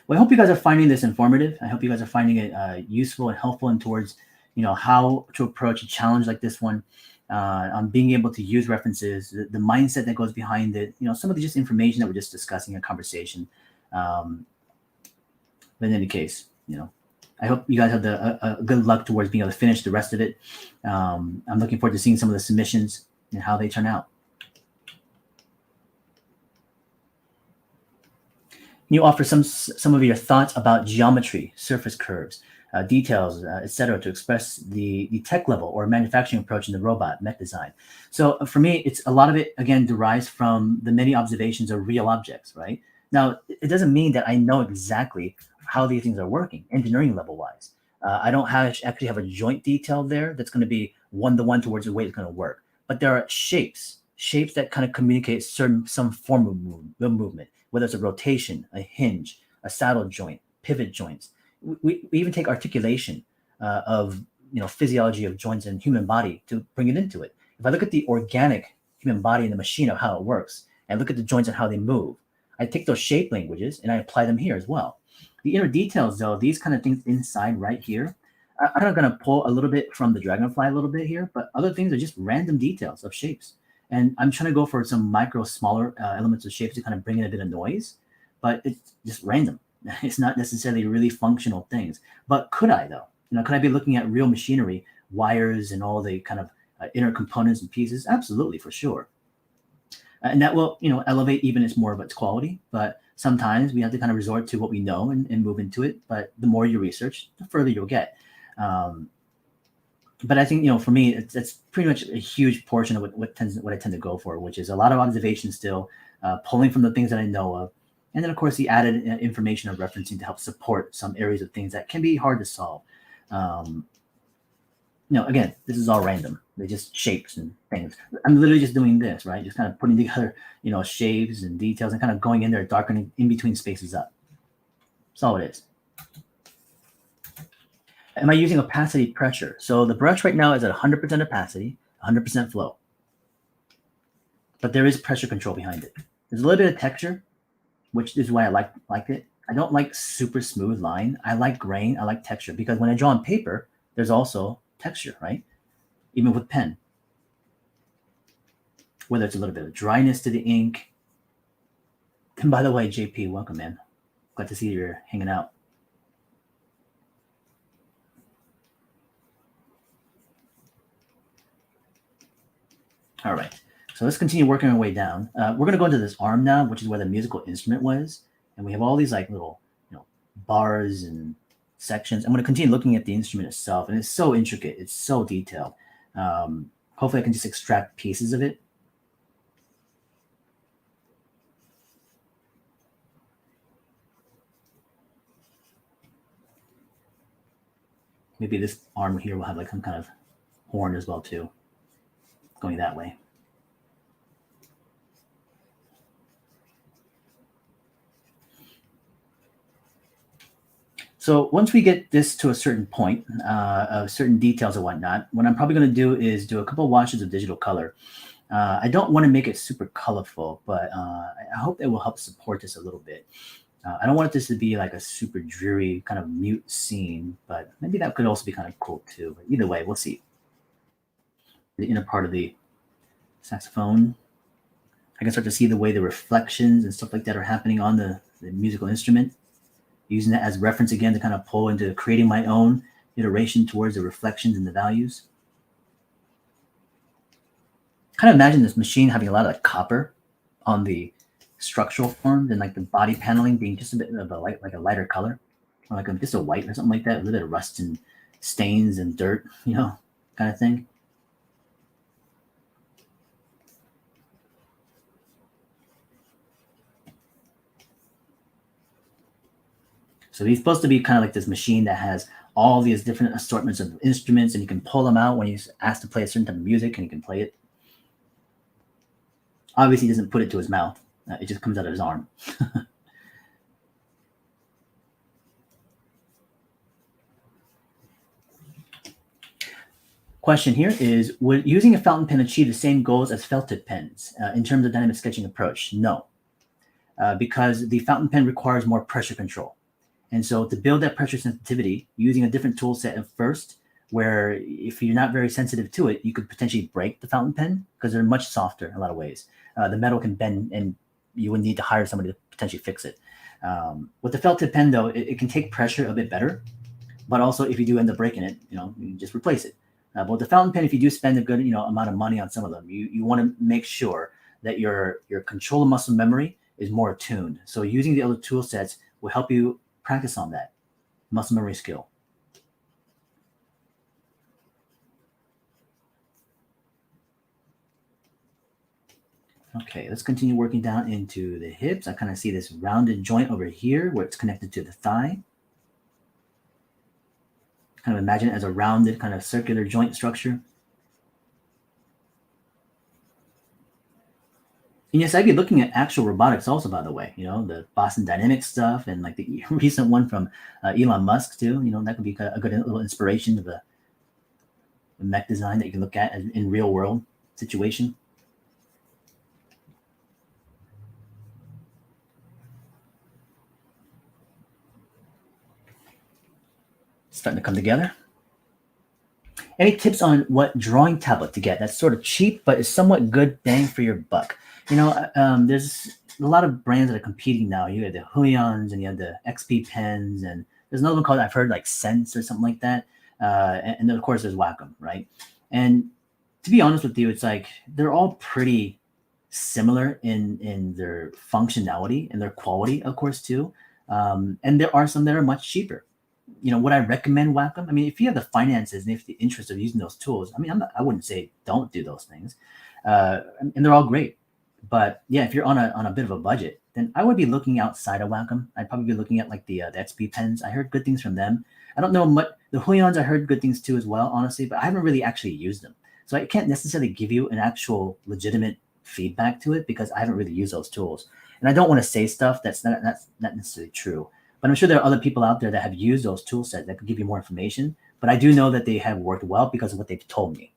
Well, I hope you guys are finding this informative. I hope you guys are finding it useful and helpful and towards, you know, how to approach a challenge like this one, on being able to use references, the mindset that goes behind it, you know, some of the just information that we're just discussing in a conversation. But in any case, you know, I hope you guys have the good luck towards being able to finish the rest of it. I'm looking forward to seeing some of the submissions and how they turn out. Can you offer some of your thoughts about geometry, surface curves, details, etc., to express the tech level or manufacturing approach in the robot mech design. So for me, it's a lot of it again derives from the many observations of real objects, right? Now, it doesn't mean that I know exactly how these things are working, engineering level wise. I don't actually have a joint detail there that's going to be one to one towards the way it's going to work. But there are shapes that kind of communicate some form of movement, whether it's a rotation, a hinge, a saddle joint, pivot joints. We even take articulation of physiology of joints and human body to bring it into it. If I look at the organic human body and the machine of how it works, and look at the joints and how they move, I take those shape languages and I apply them here as well. The inner details, though, these kind of things inside right here, I'm going to pull a little bit from the dragonfly a little bit here, but other things are just random details of shapes. And I'm trying to go for some micro, smaller elements of shapes to kind of bring in a bit of noise, but it's just random. It's not necessarily really functional things. But could I, though? Could I be looking at real machinery, wires, and all the kind of inner components and pieces? Absolutely, for sure. And that will, elevate even its more of its quality. But sometimes we have to kind of resort to what we know and move into it. But the more you research, the further you'll get. But I think, for me, it's pretty much a huge portion of what I tend to go for, which is a lot of observation still, pulling from the things that I know of. And then, of course, the added information of referencing to help support some areas of things that can be hard to solve. Again, this is all random. They're just shapes and things. I'm literally just doing this, right? Just kind of putting together, shapes and details and kind of going in there, darkening in between spaces up. That's all it is. Am I using opacity pressure? So the brush right now is at 100% opacity, 100% flow. But there is pressure control behind it. There's a little bit of texture, which is why I like it. I don't like super smooth line. I like grain. I like texture because when I draw on paper, there's also texture, right? Even with pen. Whether it's a little bit of dryness to the ink. And by the way, JP, welcome, man. Glad to see you're hanging out. All right. So let's continue working our way down. We're going to go into this arm now, which is where the musical instrument was. And we have all these like little, bars and sections. I'm going to continue looking at the instrument itself. And it's so intricate. It's so detailed. Hopefully I can just extract pieces of it. Maybe this arm here will have like some kind of horn as well too, going that way. So once we get this to a certain point, of certain details and whatnot, what I'm probably going to do is do a couple of washes of digital color. I don't want to make it super colorful, but I hope it will help support this a little bit. I don't want this to be like a super dreary kind of mute scene, but maybe that could also be kind of cool too. But either way, we'll see. The inner part of the saxophone. I can start to see the way the reflections and stuff like that are happening on the musical instrument. Using that as reference again to kind of pull into creating my own iteration towards the reflections and the values. Kind of imagine this machine having a lot of like copper on the structural forms and like the body paneling being just a bit of a like a lighter color, or like just a white or something like that, a little bit of rust and stains and dirt, kind of thing. So he's supposed to be kind of like this machine that has all these different assortments of instruments, and you can pull them out when he's asked to play a certain type of music, and he can play it. Obviously, he doesn't put it to his mouth. It just comes out of his arm. Question here is, would using a fountain pen achieve the same goals as felt tip pens in terms of dynamic sketching approach? No, because the fountain pen requires more pressure control. And so to build that pressure sensitivity, using a different tool set at first, where if you're not very sensitive to it, you could potentially break the fountain pen because they're much softer in a lot of ways. The metal can bend and you would need to hire somebody to potentially fix it. With the felt tip pen, though, it can take pressure a bit better. But also, if you do end up breaking it, you can just replace it. But with the fountain pen, if you do spend a good amount of money on some of them, you want to make sure that your control of muscle memory is more attuned. So using the other tool sets will help you practice on that muscle memory skill. Okay, let's continue working down into the hips. I kind of see this rounded joint over here where it's connected to the thigh. Kind of imagine it as a rounded kind of circular joint structure. And yes, I'd be looking at actual robotics also, by the way, the Boston Dynamics stuff and like the recent one from Elon Musk too. That could be a good little inspiration of a mech design that you can look at in real world situation. Starting to come together. Any tips on what drawing tablet to get that's sort of cheap but is somewhat good bang for your buck? There's a lot of brands that are competing now. You have the Huyons and you have the XP pens, and there's another one called, I've heard, like Sense or something like that. And then of course there's Wacom, right? And to be honest with you, it's like they're all pretty similar in their functionality and their quality, of course, too. And there are some that are much cheaper. Would I recommend Wacom? I mean, if you have the finances and if the interest of using those tools, I mean, I wouldn't say don't do those things. And they're all great. But yeah, if you're on a bit of a budget, then I would be looking outside of Wacom. I'd probably be looking at like the XP pens. I heard good things from them. I don't know what the Huyons. I heard good things too as well, honestly, but I haven't really actually used them, so I can't necessarily give you an actual legitimate feedback to it because I haven't really used those tools, and I don't want to say stuff that's not necessarily true. But I'm sure there are other people out there that have used those tool sets that could give you more information. But I do know that they have worked well because of what they've told me.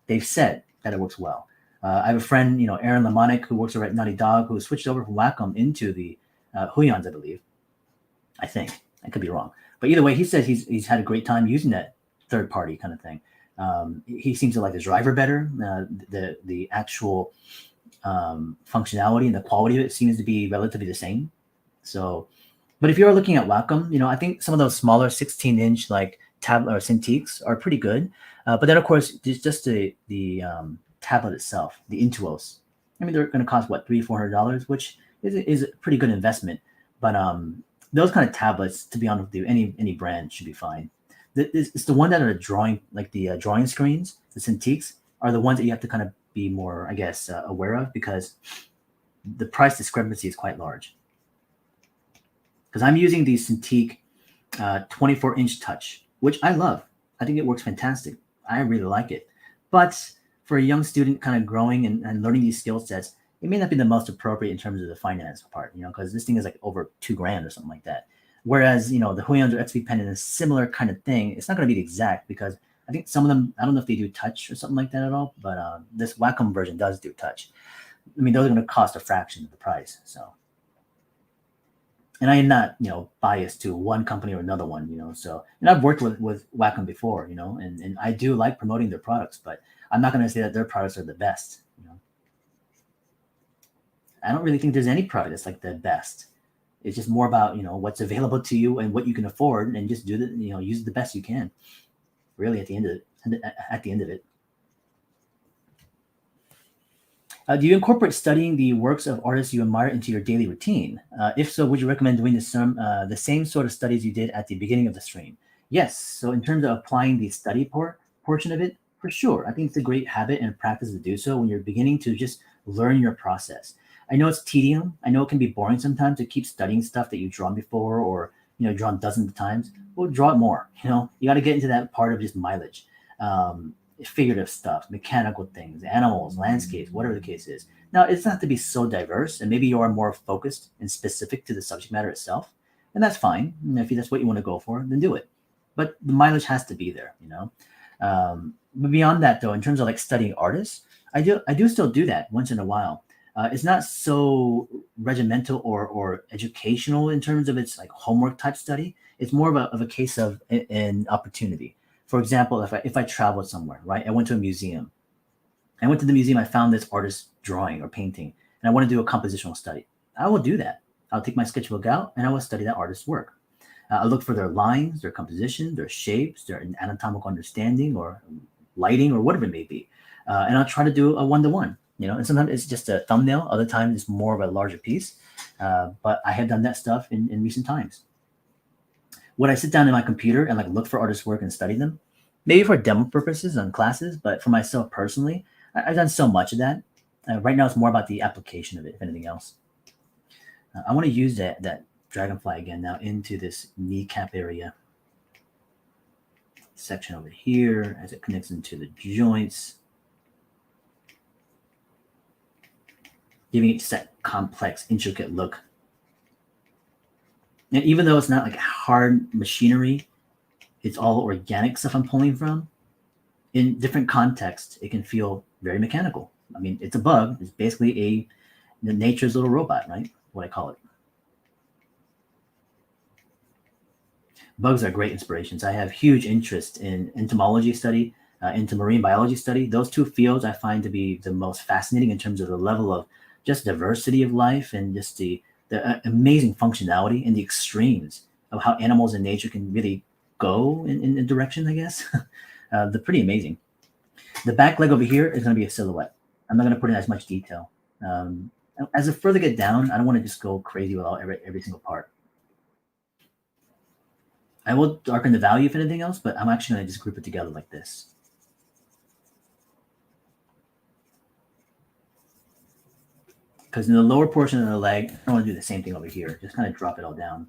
They've said that it works well. I have a friend, Aaron Lamonic, who works over at Naughty Dog, who switched over from Wacom into the Huyons, I believe. I think. I could be wrong. But either way, he says he's had a great time using that third party kind of thing. He seems to like the driver better. The actual functionality and the quality of it seems to be relatively the same. So, but if you're looking at Wacom, I think some of those smaller 16-inch like tablet or Cintiqs are pretty good. But then of course, just the tablet itself, the Intuos. I mean, they're going to cost what, $300-$400, which is a pretty good investment. But those kind of tablets, to be honest with you, any brand should be fine. It's the one that are drawing, like the drawing screens, the Cintiqs, are the ones that you have to kind of be more, I guess, aware of because the price discrepancy is quite large. Because I'm using the Cintiq 24-inch touch, which I love. I think it works fantastic. I really like it. But for a young student kind of growing and learning these skill sets, it may not be the most appropriate in terms of the finance part, because this thing is like over $2,000 or something like that. Whereas, the Huyons or XP pen is a similar kind of thing. It's not going to be the exact because I think some of them, I don't know if they do touch or something like that at all, but this Wacom version does do touch. I mean, those are going to cost a fraction of the price. So, and I am not, biased to one company or another one, so, and I've worked with Wacom before, and I do like promoting their products, but I'm not going to say that their products are the best. I don't really think there's any product that's like the best. It's just more about, what's available to you and what you can afford, and just use it the best you can. Really, at the end of it. Do you incorporate studying the works of artists you admire into your daily routine? If so, would you recommend doing the same sort of studies you did at the beginning of the stream? Yes. So in terms of applying the study portion of it, for sure. I think it's a great habit and practice to do so when you're beginning to just learn your process. I know it's tedium. I know it can be boring sometimes to keep studying stuff that you've drawn before or, drawn dozens of times. Well, draw it more. You got to get into that part of just mileage. Figurative stuff, mechanical things, animals, landscapes, whatever the case is. Now, it's not to be so diverse, and maybe you are more focused and specific to the subject matter itself, and that's fine. If that's what you want to go for, then do it. But the mileage has to be there, But beyond that, though, in terms of like studying artists, I do still do that once in a while. It's not so regimental or educational in terms of its like homework type study. It's more of a case of an opportunity. For example, if I traveled somewhere, right? I went to a museum. I went to the museum. I found this artist's drawing or painting, and I want to do a compositional study. I will do that. I'll take my sketchbook out and I will study that artist's work. I'll look for their lines, their composition, their shapes, their anatomical understanding, or lighting, or whatever it may be, and I'll try to do a one-to-one. And sometimes it's just a thumbnail. Other times it's more of a larger piece. But I have done that stuff in recent times. Would I sit down in my computer and like look for artists' work and study them? Maybe for demo purposes on classes, but for myself personally, I've done so much of that. Right now, it's more about the application of it, if anything else. I want to use that dragonfly again now into this kneecap area section over here as it connects into the joints, giving it just that complex, intricate look. And even though it's not like hard machinery, it's all organic stuff I'm pulling from. In different contexts, it can feel very mechanical. I mean, it's a bug. It's basically nature's little robot, right? What I call it. Bugs are great inspirations. I have huge interest in entomology study, into marine biology study. Those two fields I find to be the most fascinating in terms of the level of just diversity of life and just the amazing functionality and the extremes of how animals in nature can really go in a direction, I guess. They're pretty amazing. The back leg over here is going to be a silhouette. I'm not going to put in as much detail. As I further get down, I don't want to just go crazy with every single part. I will darken the value if anything else, but I'm actually going to just group it together like this. Because in the lower portion of the leg, I want to do the same thing over here. Just kind of drop it all down.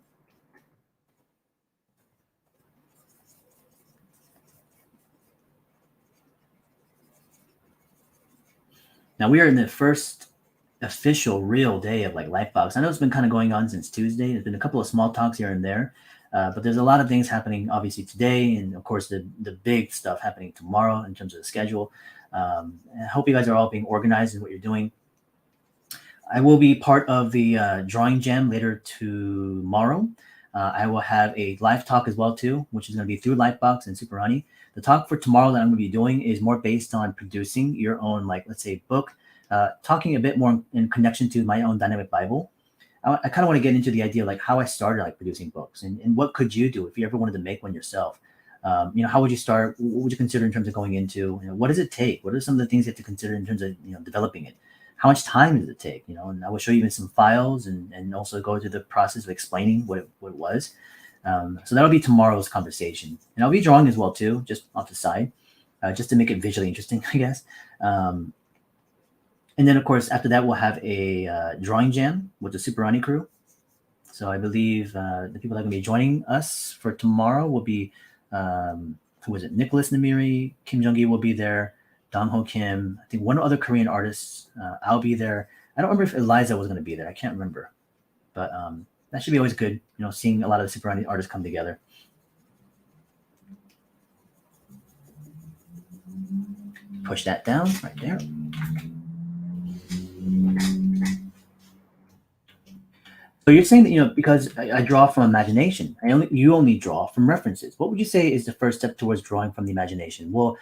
Now we are in the first official real day of like Lifebox. I know it's been kind of going on since Tuesday. There's been a couple of small talks here and there, but there's a lot of things happening obviously today, and of course the big stuff happening tomorrow in terms of the schedule. I hope you guys are all being organized in what you're doing. I will be part of the drawing jam later tomorrow. I will have a live talk as well too, which is going to be through Lifebox and Super Honey. The talk for tomorrow that I'm going to be doing is more based on producing your own, like, let's say, book, talking a bit more in connection to my own dynamic Bible. I kind of want to get into the idea like how I started like producing books and what could you do if you ever wanted to make one yourself. How would you start? What would you consider in terms of going into? What does it take? What are some of the things you have to consider in terms of developing it? How much time does it take? And I will show you even some files and also go through the process of explaining what it was. So that'll be tomorrow's conversation, and I'll be drawing as well too, just off the side, just to make it visually interesting, I guess. And then of course after that we'll have a drawing jam with the Super Rani crew. So I believe the people that are going to be joining us for tomorrow will be who is it? Nicholas Namiri, Kim Jung-gi will be there, Dong Ho Kim, I think one other Korean artist. I'll be there. I don't remember if Eliza was going to be there. I can't remember, but that should be always good, seeing a lot of the Super Rani artists come together. Push that down right there. So you're saying that, because I draw from imagination, you only draw from references. What would you say is the first step towards drawing from the imagination? Well,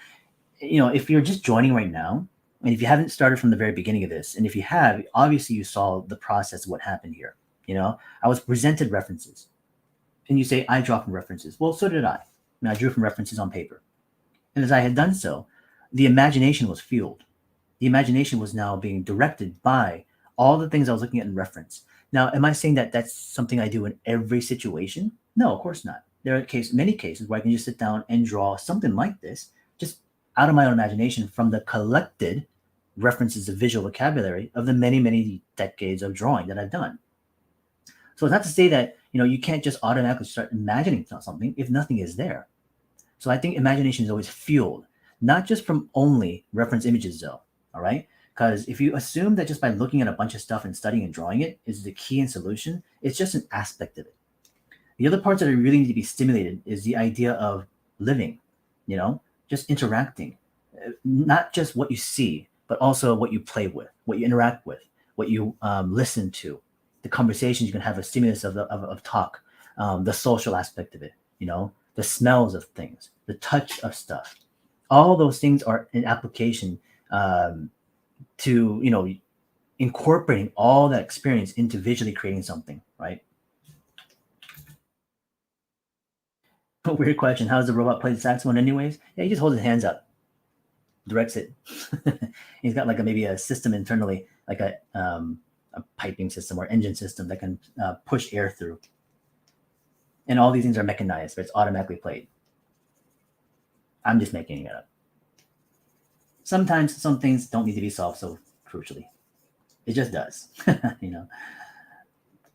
if you're just joining right now, and if you haven't started from the very beginning of this, and if you have, obviously you saw the process of what happened here. I was presented references, and you say, I draw from references. Well, so did I. I drew from references on paper. And as I had done so, the imagination was fueled. The imagination was now being directed by all the things I was looking at in reference. Now, am I saying that that's something I do in every situation? No, of course not. There are many cases where I can just sit down and draw something like this, just out of my own imagination from the collected references of visual vocabulary of the many, many decades of drawing that I've done. So it's not to say that, you can't just automatically start imagining something if nothing is there. So I think imagination is always fueled, not just from only reference images though, all right? Because if you assume that just by looking at a bunch of stuff and studying and drawing it is the key and solution, it's just an aspect of it. The other parts that really need to be stimulated is the idea of living, just interacting, not just what you see, but also what you play with, what you interact with, what you listen to, the conversations you can have, a stimulus of talk, the social aspect of it, the smells of things, the touch of stuff. All those things are an application to, incorporating all that experience into visually creating something, right? Weird question. How does the robot play the saxophone anyways? Yeah, he just holds his hands up, directs it. He's got like maybe a system internally, like a piping system or engine system that can push air through. And all these things are mechanized, but it's automatically played. I'm just making it up. Sometimes some things don't need to be solved so crucially. It just does, you know.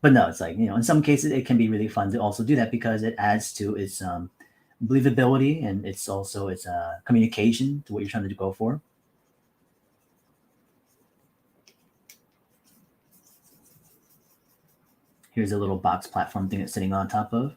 But no, it's like, you know, in some cases it can be really fun to also do that because it adds to its believability, and it's also its communication to what you're trying to go for. Here's a little box platform thing it's sitting on top of.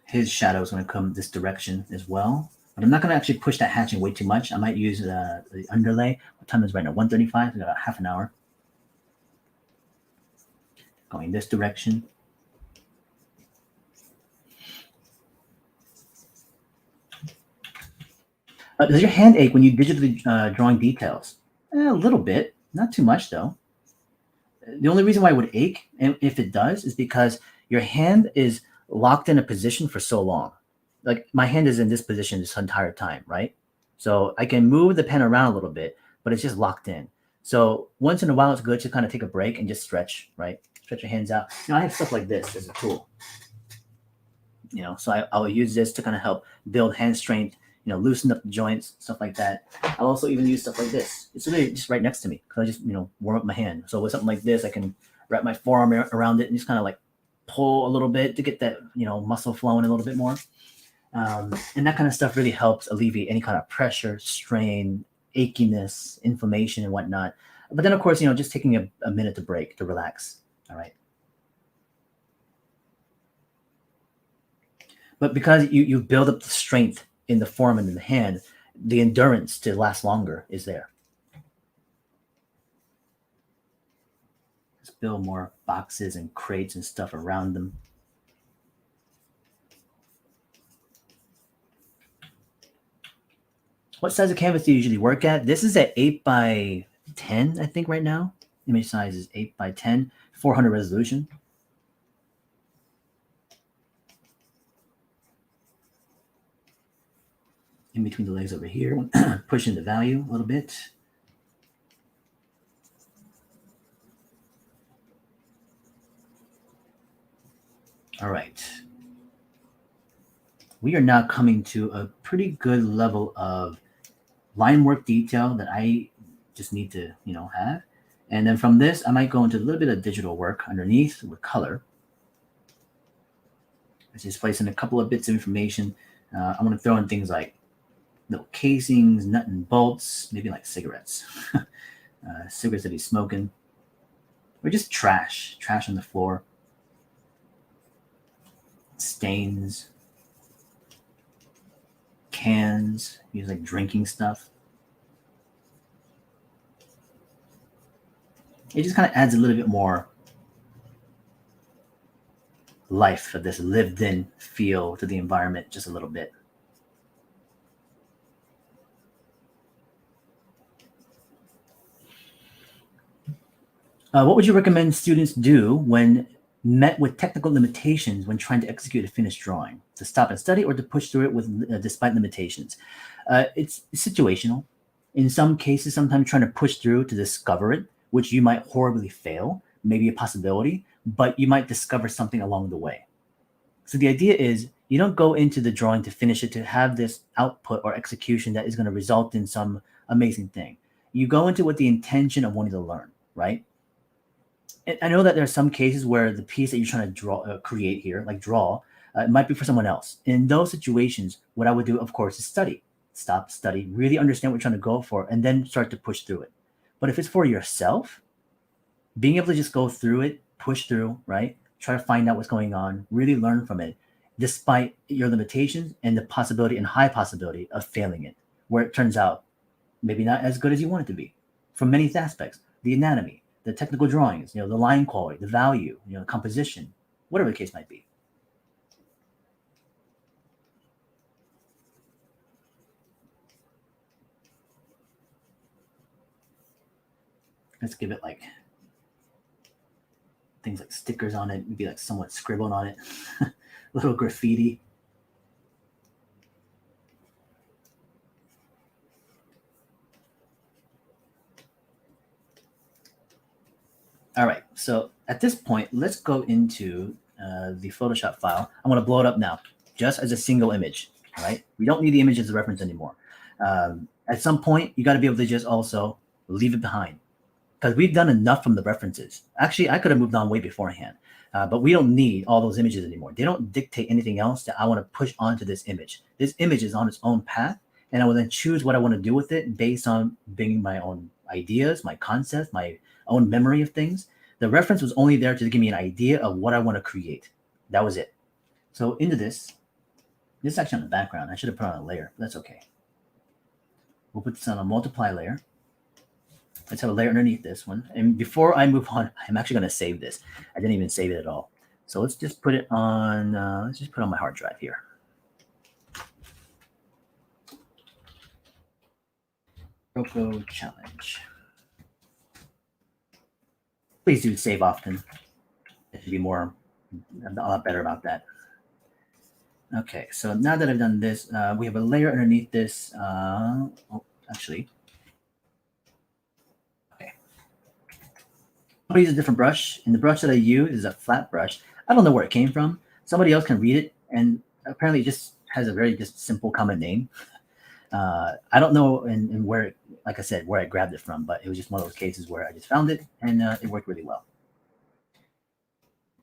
His shadow is going to come this direction as well. But I'm not going to actually push that hatching way too much. I might use the underlay. What time is it right now? 1:35. We got about half an hour. Going this direction. Does your hand ache when you digitally drawing details? A little bit. Not too much, though. The only reason why it would ache, and if it does, is because your hand is locked in a position for so long. Like my hand is in this position this entire time, right? So I can move the pen around a little bit, but it's just locked in. So once in a while, it's good to kind of take a break and just stretch, right? Stretch your hands out. You know, I have stuff like this as a tool. You know, so I'll use this to kind of help build hand strength, you know, loosen up the joints, stuff like that. I'll also even use stuff like this. It's really just right next to me because I just, you know, warm up my hand. So with something like this, I can wrap my forearm around it and just kind of like pull a little bit to get that, you know, muscle flowing a little bit more. And that kind of stuff really helps alleviate any kind of pressure, strain, achiness, inflammation, and whatnot. But then, of course, you know, just taking a minute to break, to relax. All right. But because you build up the strength in the forearm and in the hand, the endurance to last longer is there. Let's build more boxes and crates and stuff around them. What size of canvas do you usually work at? This is at 8x10, I think, right now. Image size is 8x10, 400 resolution. In between the legs over here, pushing the value a little bit. All right. We are now coming to a pretty good level of line work detail that I just need to, you know, have. And then from this, I might go into a little bit of digital work underneath with color. Let's just place in a couple of bits of information. I'm going to throw in things like little casings, nut and bolts, maybe like cigarettes, cigarettes that he's smoking, or just trash on the floor, stains, cans, use like drinking stuff. It just kind of adds a little bit more life of this lived in feel to the environment just a little bit. What would you recommend students do when met with technical limitations when trying to execute a finished drawing? To stop and study or to push through it with despite limitations? It's situational. In some cases, sometimes trying to push through to discover it, which you might horribly fail, maybe a possibility, but you might discover something along the way. So the idea is you don't go into the drawing to finish it to have this output or execution that is going to result in some amazing thing. You go into it with the intention of wanting to learn, right? And I know that there are some cases where the piece that you're trying to create here, like draw, it might be for someone else. In those situations, what I would do, of course, is study. Stop, study, really understand what you're trying to go for, and then start to push through it. But if it's for yourself, being able to just go through it, push through, right? Try to find out what's going on, really learn from it, despite your limitations and the possibility and high possibility of failing it, where it turns out maybe not as good as you want it to be from many aspects, the anatomy, the technical drawings, you know, the line quality, the value, you know, the composition, whatever the case might be. Let's give it like things like stickers on it, maybe like somewhat scribbled on it, little graffiti. All right, so at this point, let's go into the Photoshop file. I'm going to blow it up now, just as a single image. right? We don't need the image as a reference anymore. At some point, you got to be able to just also leave it behind, because we've done enough from the references. Actually, I could have moved on way beforehand, but we don't need all those images anymore. They don't dictate anything else that I want to push onto this image. This image is on its own path, and I will then choose what I want to do with it based on bringing my own ideas, my concepts, my own memory of things. The reference was only there to give me an idea of what I want to create. That was it. So into this is actually on the background. I should have put on a layer, but that's okay. We'll put this on a multiply layer. Let's have a layer underneath this one. And before I move on, I'm actually going to save this. I didn't even save it at all. So let's just put it on, let's just put it on my hard drive here. Proko challenge. Please do save often. It should be more, a lot better about that. Okay, so now that I've done this, we have a layer underneath this. Actually, okay. I'll use a different brush, and the brush that I use is a flat brush. I don't know where it came from. Somebody else can read it, and apparently it just has a very just simple common name. I don't know and where it, like I said, where I grabbed it from, but it was just one of those cases where I just found it, and it worked really well.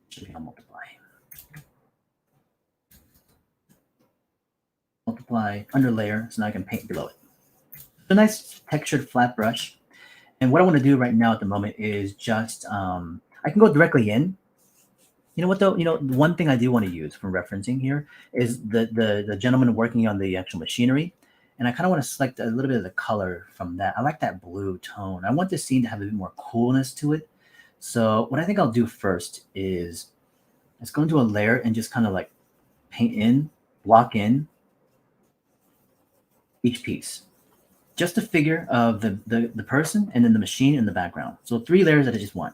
Should be on multiply. Multiply under layer, so now I can paint below it. It's a nice textured flat brush. And what I want to do right now at the moment is just, I can go directly in. You know what though? You know, one thing I do want to use for referencing here is the gentleman working on the actual machinery. And I kind of want to select a little bit of the color from that. I like that blue tone. I want this scene to have a bit more coolness to it. So what I think I'll do first is let's go into a layer and just kind of like paint in, block in each piece. Just a figure of the person and then the machine in the background. So 3 layers that I just want.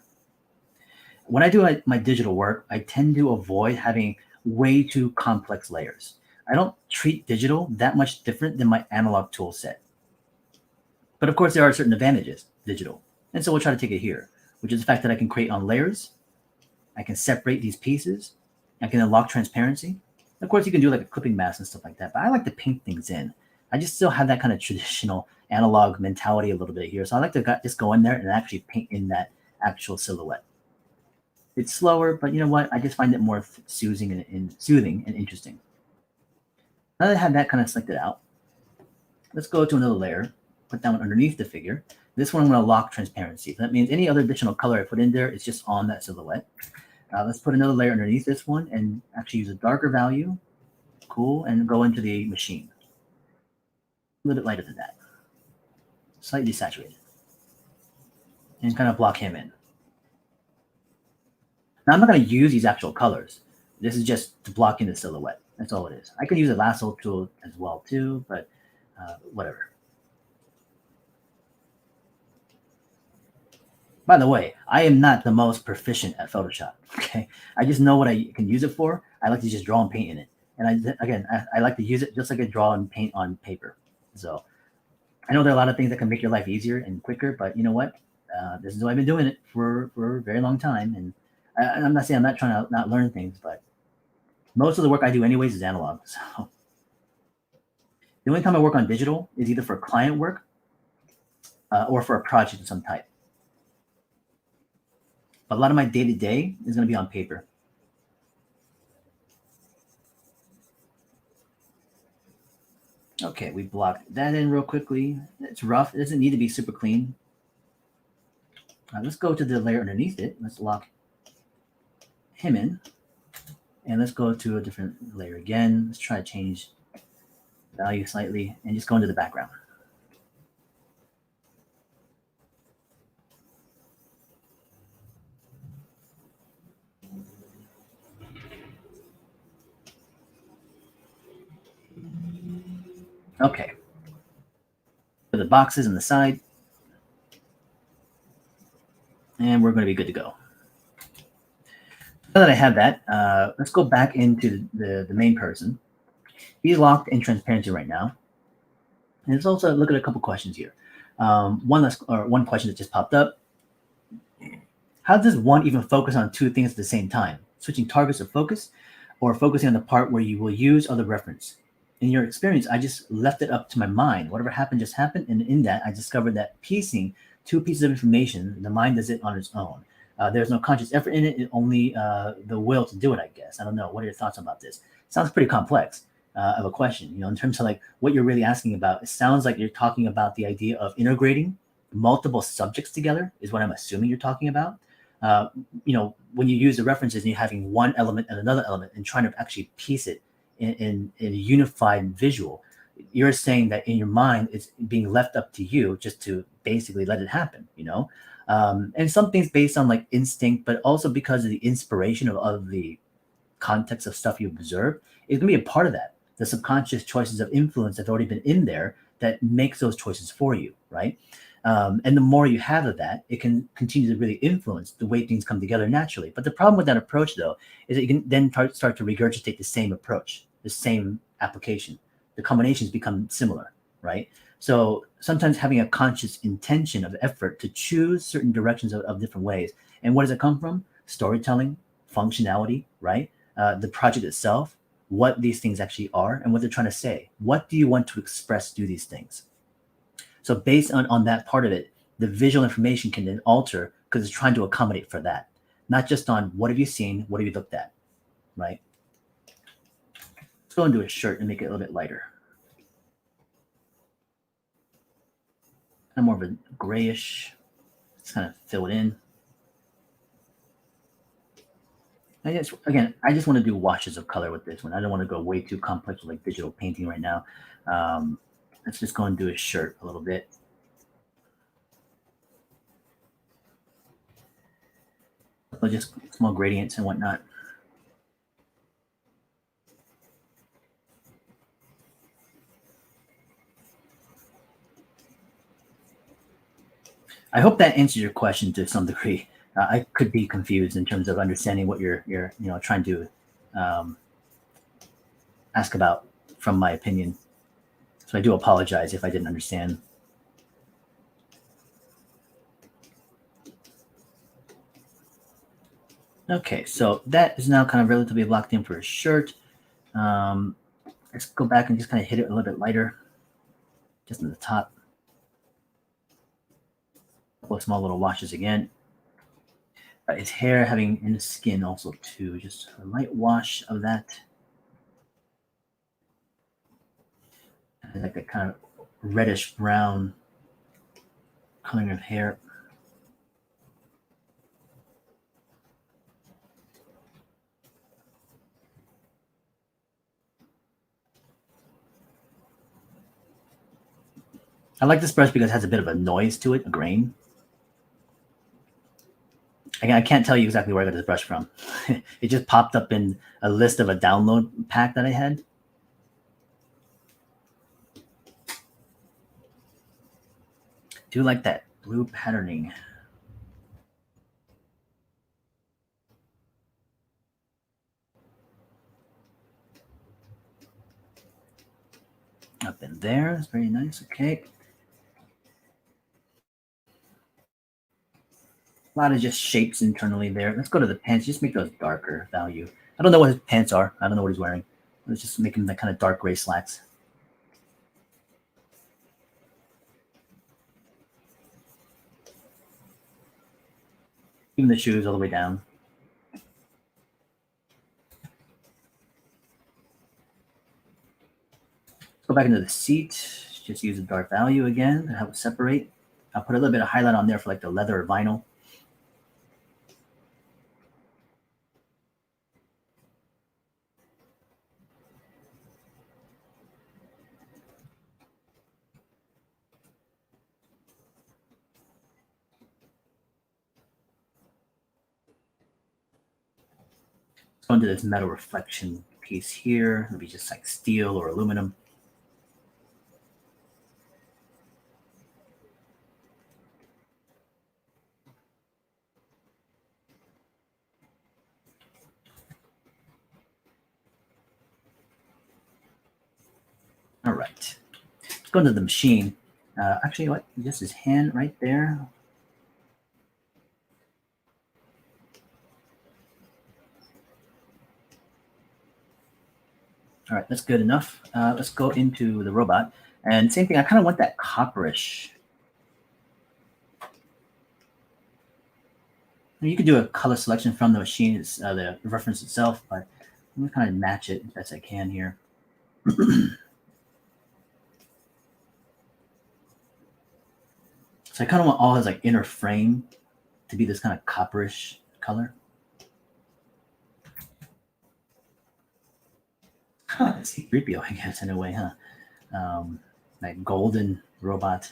When I do my digital work, I tend to avoid having way too complex layers. I don't treat digital that much different than my analog tool set. But of course, there are certain advantages, digital. And so we'll try to take it here, which is the fact that I can create on layers. I can separate these pieces. I can unlock transparency. Of course, you can do like a clipping mask and stuff like that, but I like to paint things in. I just still have that kind of traditional analog mentality a little bit here. So I like to just go in there and actually paint in that actual silhouette. It's slower, but you know what? I just find it more soothing and interesting. Now that I have that kind of selected out, let's go to another layer, put that one underneath the figure. This one I'm going to lock transparency. So that means any other additional color I put in there is just on that silhouette. Let's put another layer underneath this one and actually use a darker value. Cool. And go into the machine. A little bit lighter than that. Slightly saturated. And kind of block him in. Now I'm not going to use these actual colors. This is just to block in the silhouette. That's all it is. I can use a lasso tool as well too, but whatever. By the way, I am not the most proficient at Photoshop. Okay, I just know what I can use it for. I like to just draw and paint in it, and I like to use it just like I draw and paint on paper. So I know there are a lot of things that can make your life easier and quicker, but you know what? This is why I've been doing it for a very long time, and I'm not saying I'm not trying to not learn things, but most of the work I do anyways is analog. So the only time I work on digital is either for client work or for a project of some type. But a lot of my day-to-day is going to be on paper. Okay, we blocked that in real quickly. It's rough. It doesn't need to be super clean. Let's go to the layer underneath it. Let's lock him in. And let's go to a different layer again. Let's try to change value slightly and just go into the background. Okay. For the boxes on the side. And we're going to be good to go. Now that I have that, let's go back into the main person. He's locked in transparency right now. And let's also look at a couple questions here. One question that just popped up. How does one even focus on 2 things at the same time? Switching targets of focus or focusing on the part where you will use other reference? in your experience, I just left it up to my mind. Whatever happened just happened. And in that, I discovered that piecing two pieces of information, the mind does it on its own. There's no conscious effort in it, only the will to do it, I guess. I don't know. What are your thoughts about this? Sounds pretty complex of a question, in terms of like what you're really asking about. It sounds like you're talking about the idea of integrating multiple subjects together, is what I'm assuming you're talking about. When you use the references and you're having one element and another element and trying to actually piece it in a unified visual, you're saying that in your mind it's being left up to you just to basically let it happen, and some things based on like instinct, but also because of the inspiration of the context of stuff you observe is going to be a part of that. The subconscious choices of influence have already been in there that makes those choices for you, right? And the more you have of that, it can continue to really influence the way things come together naturally. But the problem with that approach, though, is that you can then start to regurgitate the same approach, the same application. The combinations become similar, right? So sometimes having a conscious intention of effort to choose certain directions of different ways. And what does it come from? Storytelling, functionality, right? The project itself, what these things actually are and what they're trying to say. What do you want to express through these things? So based on that part of it, the visual information can then alter because it's trying to accommodate for that. Not just on what have you seen, what have you looked at, right? Let's go into a shirt and make it a little bit lighter. Kind of more of a grayish. Let's kind of fill it in. I just want to do washes of color with this one. I don't want to go way too complex with like digital painting right now. Let's just go and do a shirt a little bit. So just small gradients and whatnot. I hope that answers your question to some degree. I could be confused in terms of understanding what you're trying to ask about from my opinion. So I do apologize if I didn't understand. Okay, so that is now kind of relatively locked in for a shirt. Let's go back and just kind of hit it a little bit lighter, just in the top. A couple of small little washes again. His hair having in the skin also too, just a light wash of that. And like a kind of reddish brown coloring of hair. I like this brush because it has a bit of a noise to it, a grain. Again, I can't tell you exactly where I got this brush from. It just popped up in a list of a download pack that I had. Do like that blue patterning. Up in there, it's very nice. Okay. A lot of just shapes internally there. Let's go to the pants. Just make those darker value. I don't know what his pants are. I don't know what he's wearing. Let's just make him the kind of dark gray slacks. Even the shoes all the way down. Let's go back into the seat. Just use a dark value again to help it separate. I'll put a little bit of highlight on there for like the leather or vinyl. Let's go into this metal reflection piece here. Maybe just like steel or aluminum. All right. Let's go into the machine. Actually, what? Just his hand right there. All right, that's good enough. Let's go into the robot. And same thing, I kind of want that copperish. You could do a color selection from the machine, the reference itself, but I'm gonna kind of match it as best I can here. So I kind of want all his like inner frame to be this kind of copperish color. It's creepy, I guess, in a way, huh? Like golden robot.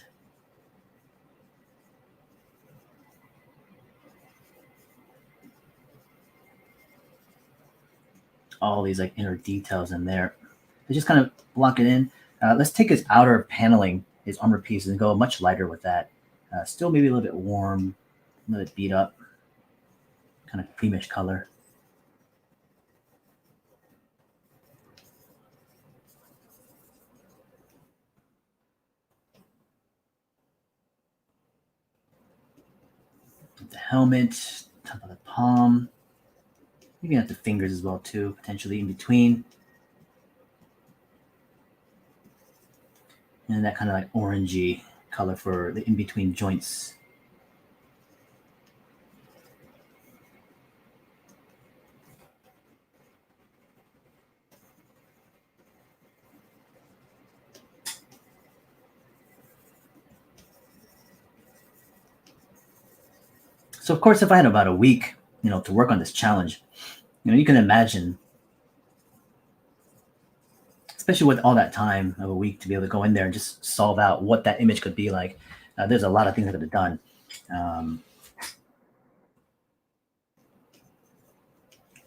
All these like inner details in there. They just kind of block it in. Let's take his outer paneling, his armor pieces, and go much lighter with that. Still maybe a little bit warm, a little bit beat up, kind of creamish color. The helmet, top of the palm, maybe at the fingers as well too, potentially in between. And that kind of like orangey color for the in-between joints. So of course, if I had about a week, to work on this challenge, you can imagine, especially with all that time of a week to be able to go in there and just solve out what that image could be like. There's a lot of things I could have done.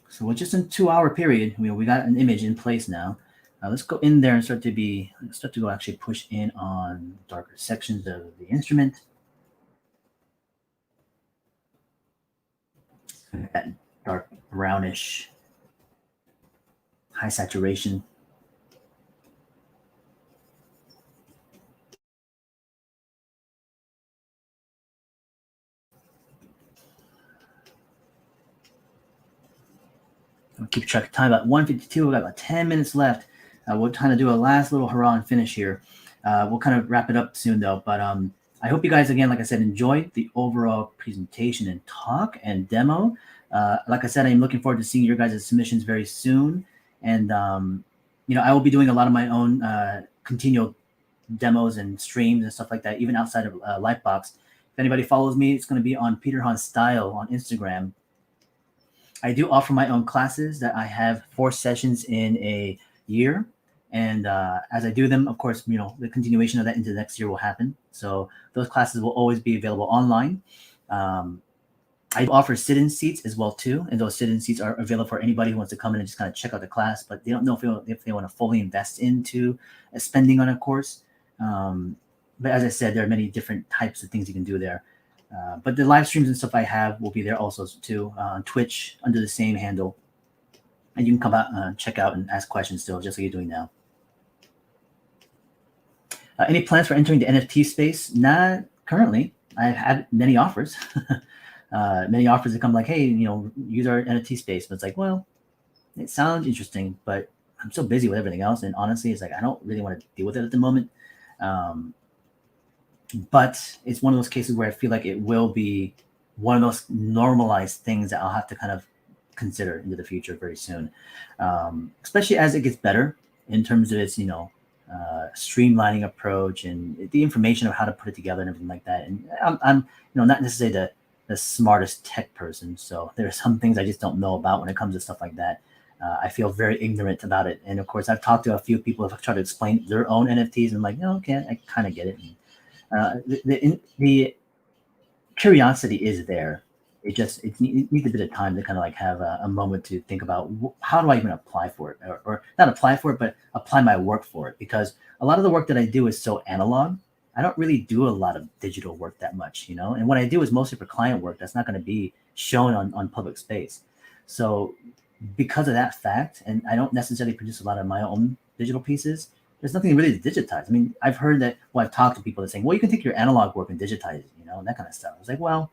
So with just a 2-hour period, we got an image in place now. Let's go in there and start to go actually push in on darker sections of the instrument. That dark brownish, high saturation. I'll keep track of time. About 1:52. We've got about 10 minutes left. We'll kind of do a last little hurrah and finish here. We'll kind of wrap it up soon though. But I hope you guys, again, like I said, enjoyed the overall presentation and talk and demo. Like I said, I'm looking forward to seeing your guys' submissions very soon. And, I will be doing a lot of my own continual demos and streams and stuff like that, even outside of Livebox. If anybody follows me, it's going to be on Peter Han Style on Instagram. I do offer my own classes that I have 4 sessions in a year. And as I do them, of course, the continuation of that into the next year will happen. So those classes will always be available online. I offer sit-in seats as well too, and those sit-in seats are available for anybody who wants to come in and just kind of check out the class, but they don't know if they want to fully invest into spending on a course. But as I said, there are many different types of things you can do there. But the live streams and stuff I have will be there also too on Twitch under the same handle, and you can come out, check out, and ask questions still, just like you're doing now. Any plans for entering the NFT space? Not currently. I've had many offers. Many offers that come like, hey, use our NFT space. But it's like, well, it sounds interesting, but I'm so busy with everything else. And honestly, it's like, I don't really want to deal with it at the moment. But it's one of those cases where I feel like it will be one of those normalized things that I'll have to kind of consider into the future very soon. Especially as it gets better in terms of its, streamlining approach and the information of how to put it together and everything like that. And I'm not necessarily the smartest tech person, so there are some things I just don't know about when it comes to stuff like that. I feel very ignorant about it, and of course, I've talked to a few people who have tried to explain their own NFTs, and I'm like, oh, okay, I kind of get it. And, the curiosity is there. It needs a bit of time to kind of like have a moment to think about how do I even apply for it, or not apply for it, but apply my work for it. Because a lot of the work that I do is so analog. I don't really do a lot of digital work that much, and what I do is mostly for client work that's not going to be shown on public space. So because of that fact, and I don't necessarily produce a lot of my own digital pieces, there's nothing really to digitize. I mean, I've heard that, I've talked to people that saying, well, you can take your analog work and digitize it, and that kind of stuff. I was like, well,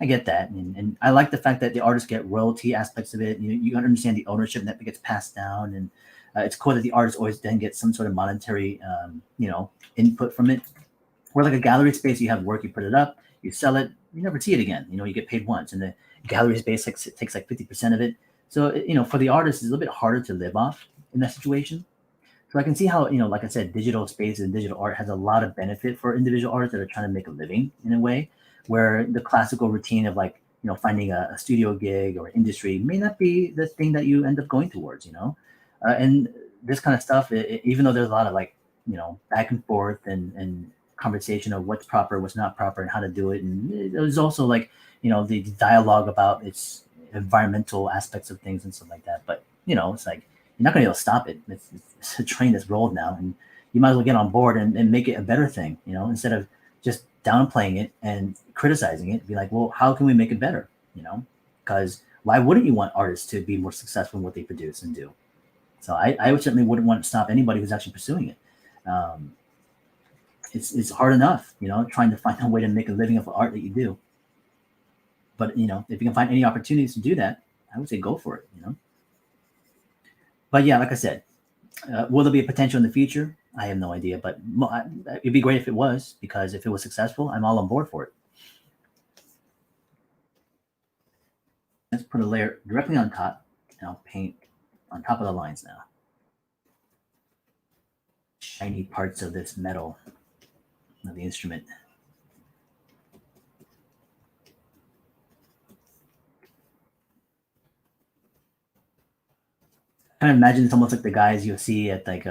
I get that, and I like the fact that the artists get royalty aspects of it. You understand the ownership that gets passed down, and it's cool that the artist always then gets some sort of monetary, input from it. Where like a gallery space, you have work, you put it up, you sell it, you never see it again. You get paid once, and the gallery space like takes like 50% of it. So for the artist, it's a little bit harder to live off in that situation. So I can see how like I said, digital space and digital art has a lot of benefit for individual artists that are trying to make a living in a way where the classical routine of like finding a studio gig or industry may not be the thing that you end up going towards. And this kind of stuff, even though there's a lot of like back and forth and conversation of what's proper, what's not proper, and how to do it, and there's also like the dialogue about its environmental aspects of things and stuff like that. But it's like you're not going to be able to stop it. It's a train that's rolled now, and you might as well get on board and make it a better thing, instead of just downplaying it and criticizing it. Be like, well, how can we make it better? Because why wouldn't you want artists to be more successful in what they produce and do? So I certainly wouldn't want to stop anybody who's actually pursuing it. It's hard enough, trying to find a way to make a living of art that you do. But if you can find any opportunities to do that, I would say go for it. But yeah, like I said, will there be a potential in the future? I have no idea, but it'd be great if it was, because if it was successful, I'm all on board for it. Let's put a layer directly on top, and I'll paint on top of the lines now. Shiny parts of this metal of the instrument. I imagine it's almost like the guys you'll see at like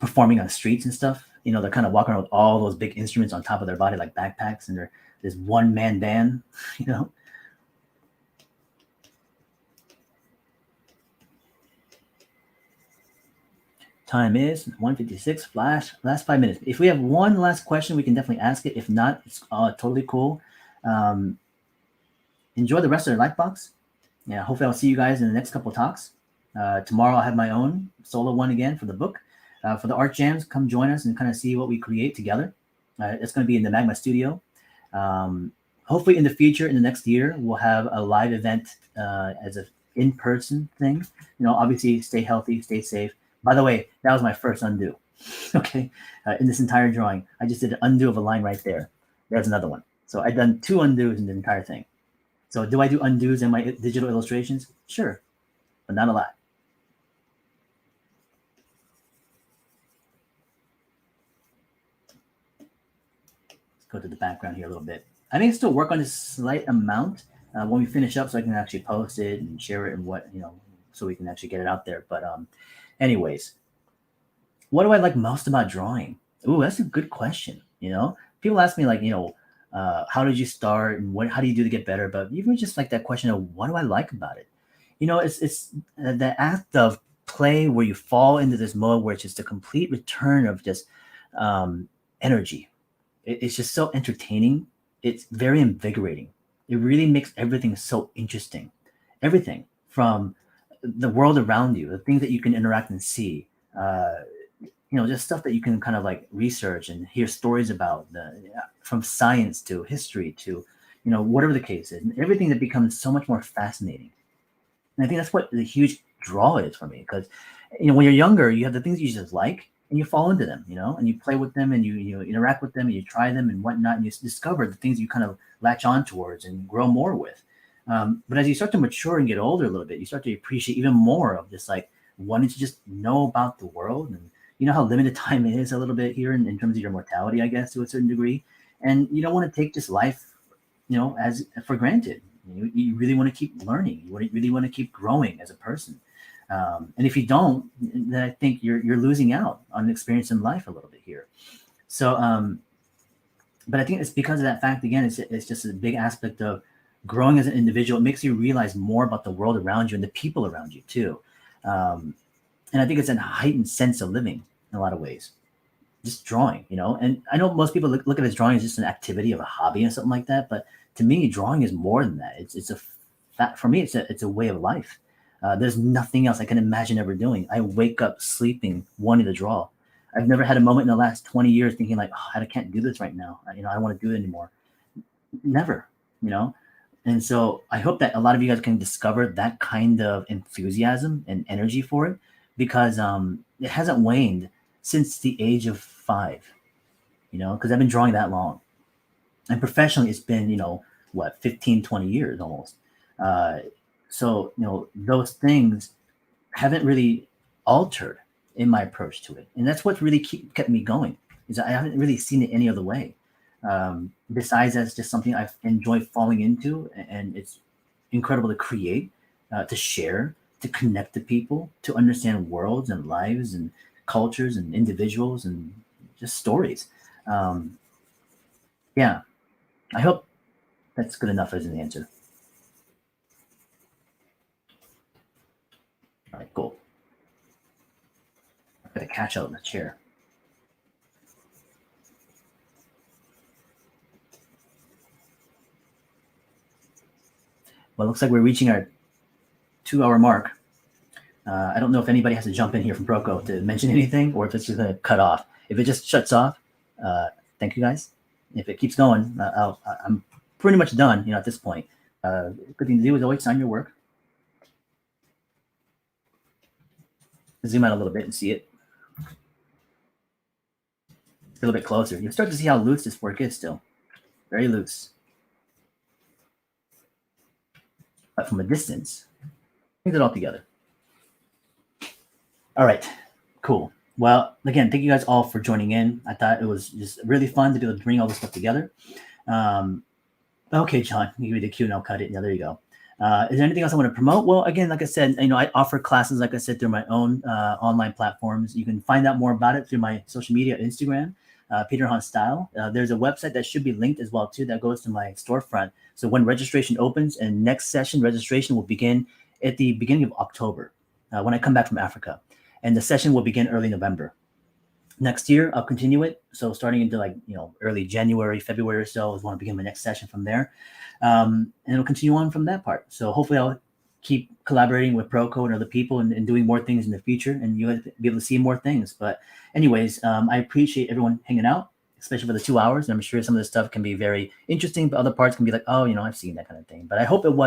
performing on streets and stuff. They're kind of walking around with all those big instruments on top of their body, like backpacks, and they're this one-man band. Time is 1:56. Flash. Last 5 minutes. If we have one last question, we can definitely ask it. If not, it's totally cool. Enjoy the rest of the life box. Yeah, hopefully I'll see you guys in the next couple of talks. Tomorrow I'll have my own solo one again for the book. For the art jams, come join us and kind of see what we create together. It's going to be in the Magma studio. Hopefully in the future, in the next year, we'll have a live event as an in-person thing. Obviously stay healthy, stay safe. By the way, that was my first undo. Okay. In this entire drawing, I just did an undo of a line right there. There's another one. So I've done 2 undos in the entire thing. So do I do undos in my digital illustrations? Sure, but not a lot. Let's go to the background here a little bit. I may still work on this slight amount when we finish up, so I can actually post it and share it and so we can actually get it out there. But anyways, what do I like most about drawing? Ooh, that's a good question. People ask me like, how did you start and how do you do to get better? But even just like that question of what do I like about it? It's the act of play where you fall into this mode where it's just a complete return of just energy. It's just so entertaining. It's very invigorating. It really makes everything so interesting. Everything from the world around you, the things that you can interact and see, just stuff that you can kind of like research and hear stories about, from science to history to, whatever the case is, and everything that becomes so much more fascinating. And I think that's what the huge draw is for me, because, when you're younger, you have the things you just like and you fall into them, and you play with them and you interact with them and you try them and whatnot, and you discover the things you kind of latch on towards and grow more with. But as you start to mature and get older a little bit, you start to appreciate even more of this, like wanting to just know about the world, and how limited time is a little bit here in terms of your mortality, I guess, to a certain degree. And you don't want to take this life, as for granted. You really want to keep learning. You really want to keep growing as a person. And if you don't, then I think you're losing out on an experience in life a little bit here. So, but I think it's because of that fact, again, it's just a big aspect of growing as an individual. It makes you realize more about the world around you and the people around you too. And I think it's a heightened sense of living in a lot of ways. Just drawing, and I know most people look at this drawing as just an activity of a hobby or something like that. But to me, drawing is more than that. For me, it's a way of life. There's nothing else I can imagine ever doing. I wake up sleeping, wanting to draw. I've never had a moment in the last 20 years thinking like, oh, I can't do this right now. I don't want to do it anymore. Never. you know? And so I hope that a lot of you guys can discover that kind of enthusiasm and energy for it, because it hasn't waned since the age of 5, because I've been drawing that long. And professionally, it's been, what, 15, 20 years almost. Uh, so, those things haven't really altered in my approach to it. And that's what really kept me going, is I haven't really seen it any other way. Besides, that's just something I've enjoyed falling into, and it's incredible to create, to share, to connect to people, to understand worlds and lives and cultures and individuals and just stories. Um, yeah, I hope that's good enough as an answer. All right, cool. I gotta catch out in the chair. Well, it looks like we're reaching our 2-hour mark. I don't know if anybody has to jump in here from Proko to mention anything, or if it's just going to cut off. If it just shuts off, thank you guys. If it keeps going, I'm pretty much done. At this point, good thing to do is always sign your work. Zoom out a little bit and see it a little bit closer. You'll start to see how loose this work is still, very loose. But from a distance, brings it all together. All right, cool. Well, again, thank you guys all for joining in. I thought it was just really fun to be able to bring all this stuff together. Okay, John, give me the cue and I'll cut it. Yeah, there you go. Is there anything else I want to promote? Well, again, like I said, I offer classes, like I said, through my own online platforms. You can find out more about it through my social media, Instagram, Peter Han Style. There's a website that should be linked as well, too, that goes to my storefront. So when registration opens, and next session registration will begin at the beginning of October, when I come back from Africa. And the session will begin early November. Next year, I'll continue it. So starting into early January, February or so is when I begin my next session from there. And it'll continue on from that part. So hopefully I'll keep collaborating with Proko and other people and doing more things in the future, and you'll be able to see more things. But anyways, I appreciate everyone hanging out, especially for the 2 hours. And I'm sure some of this stuff can be very interesting, but other parts can be like, oh, I've seen that kind of thing. But I hope it was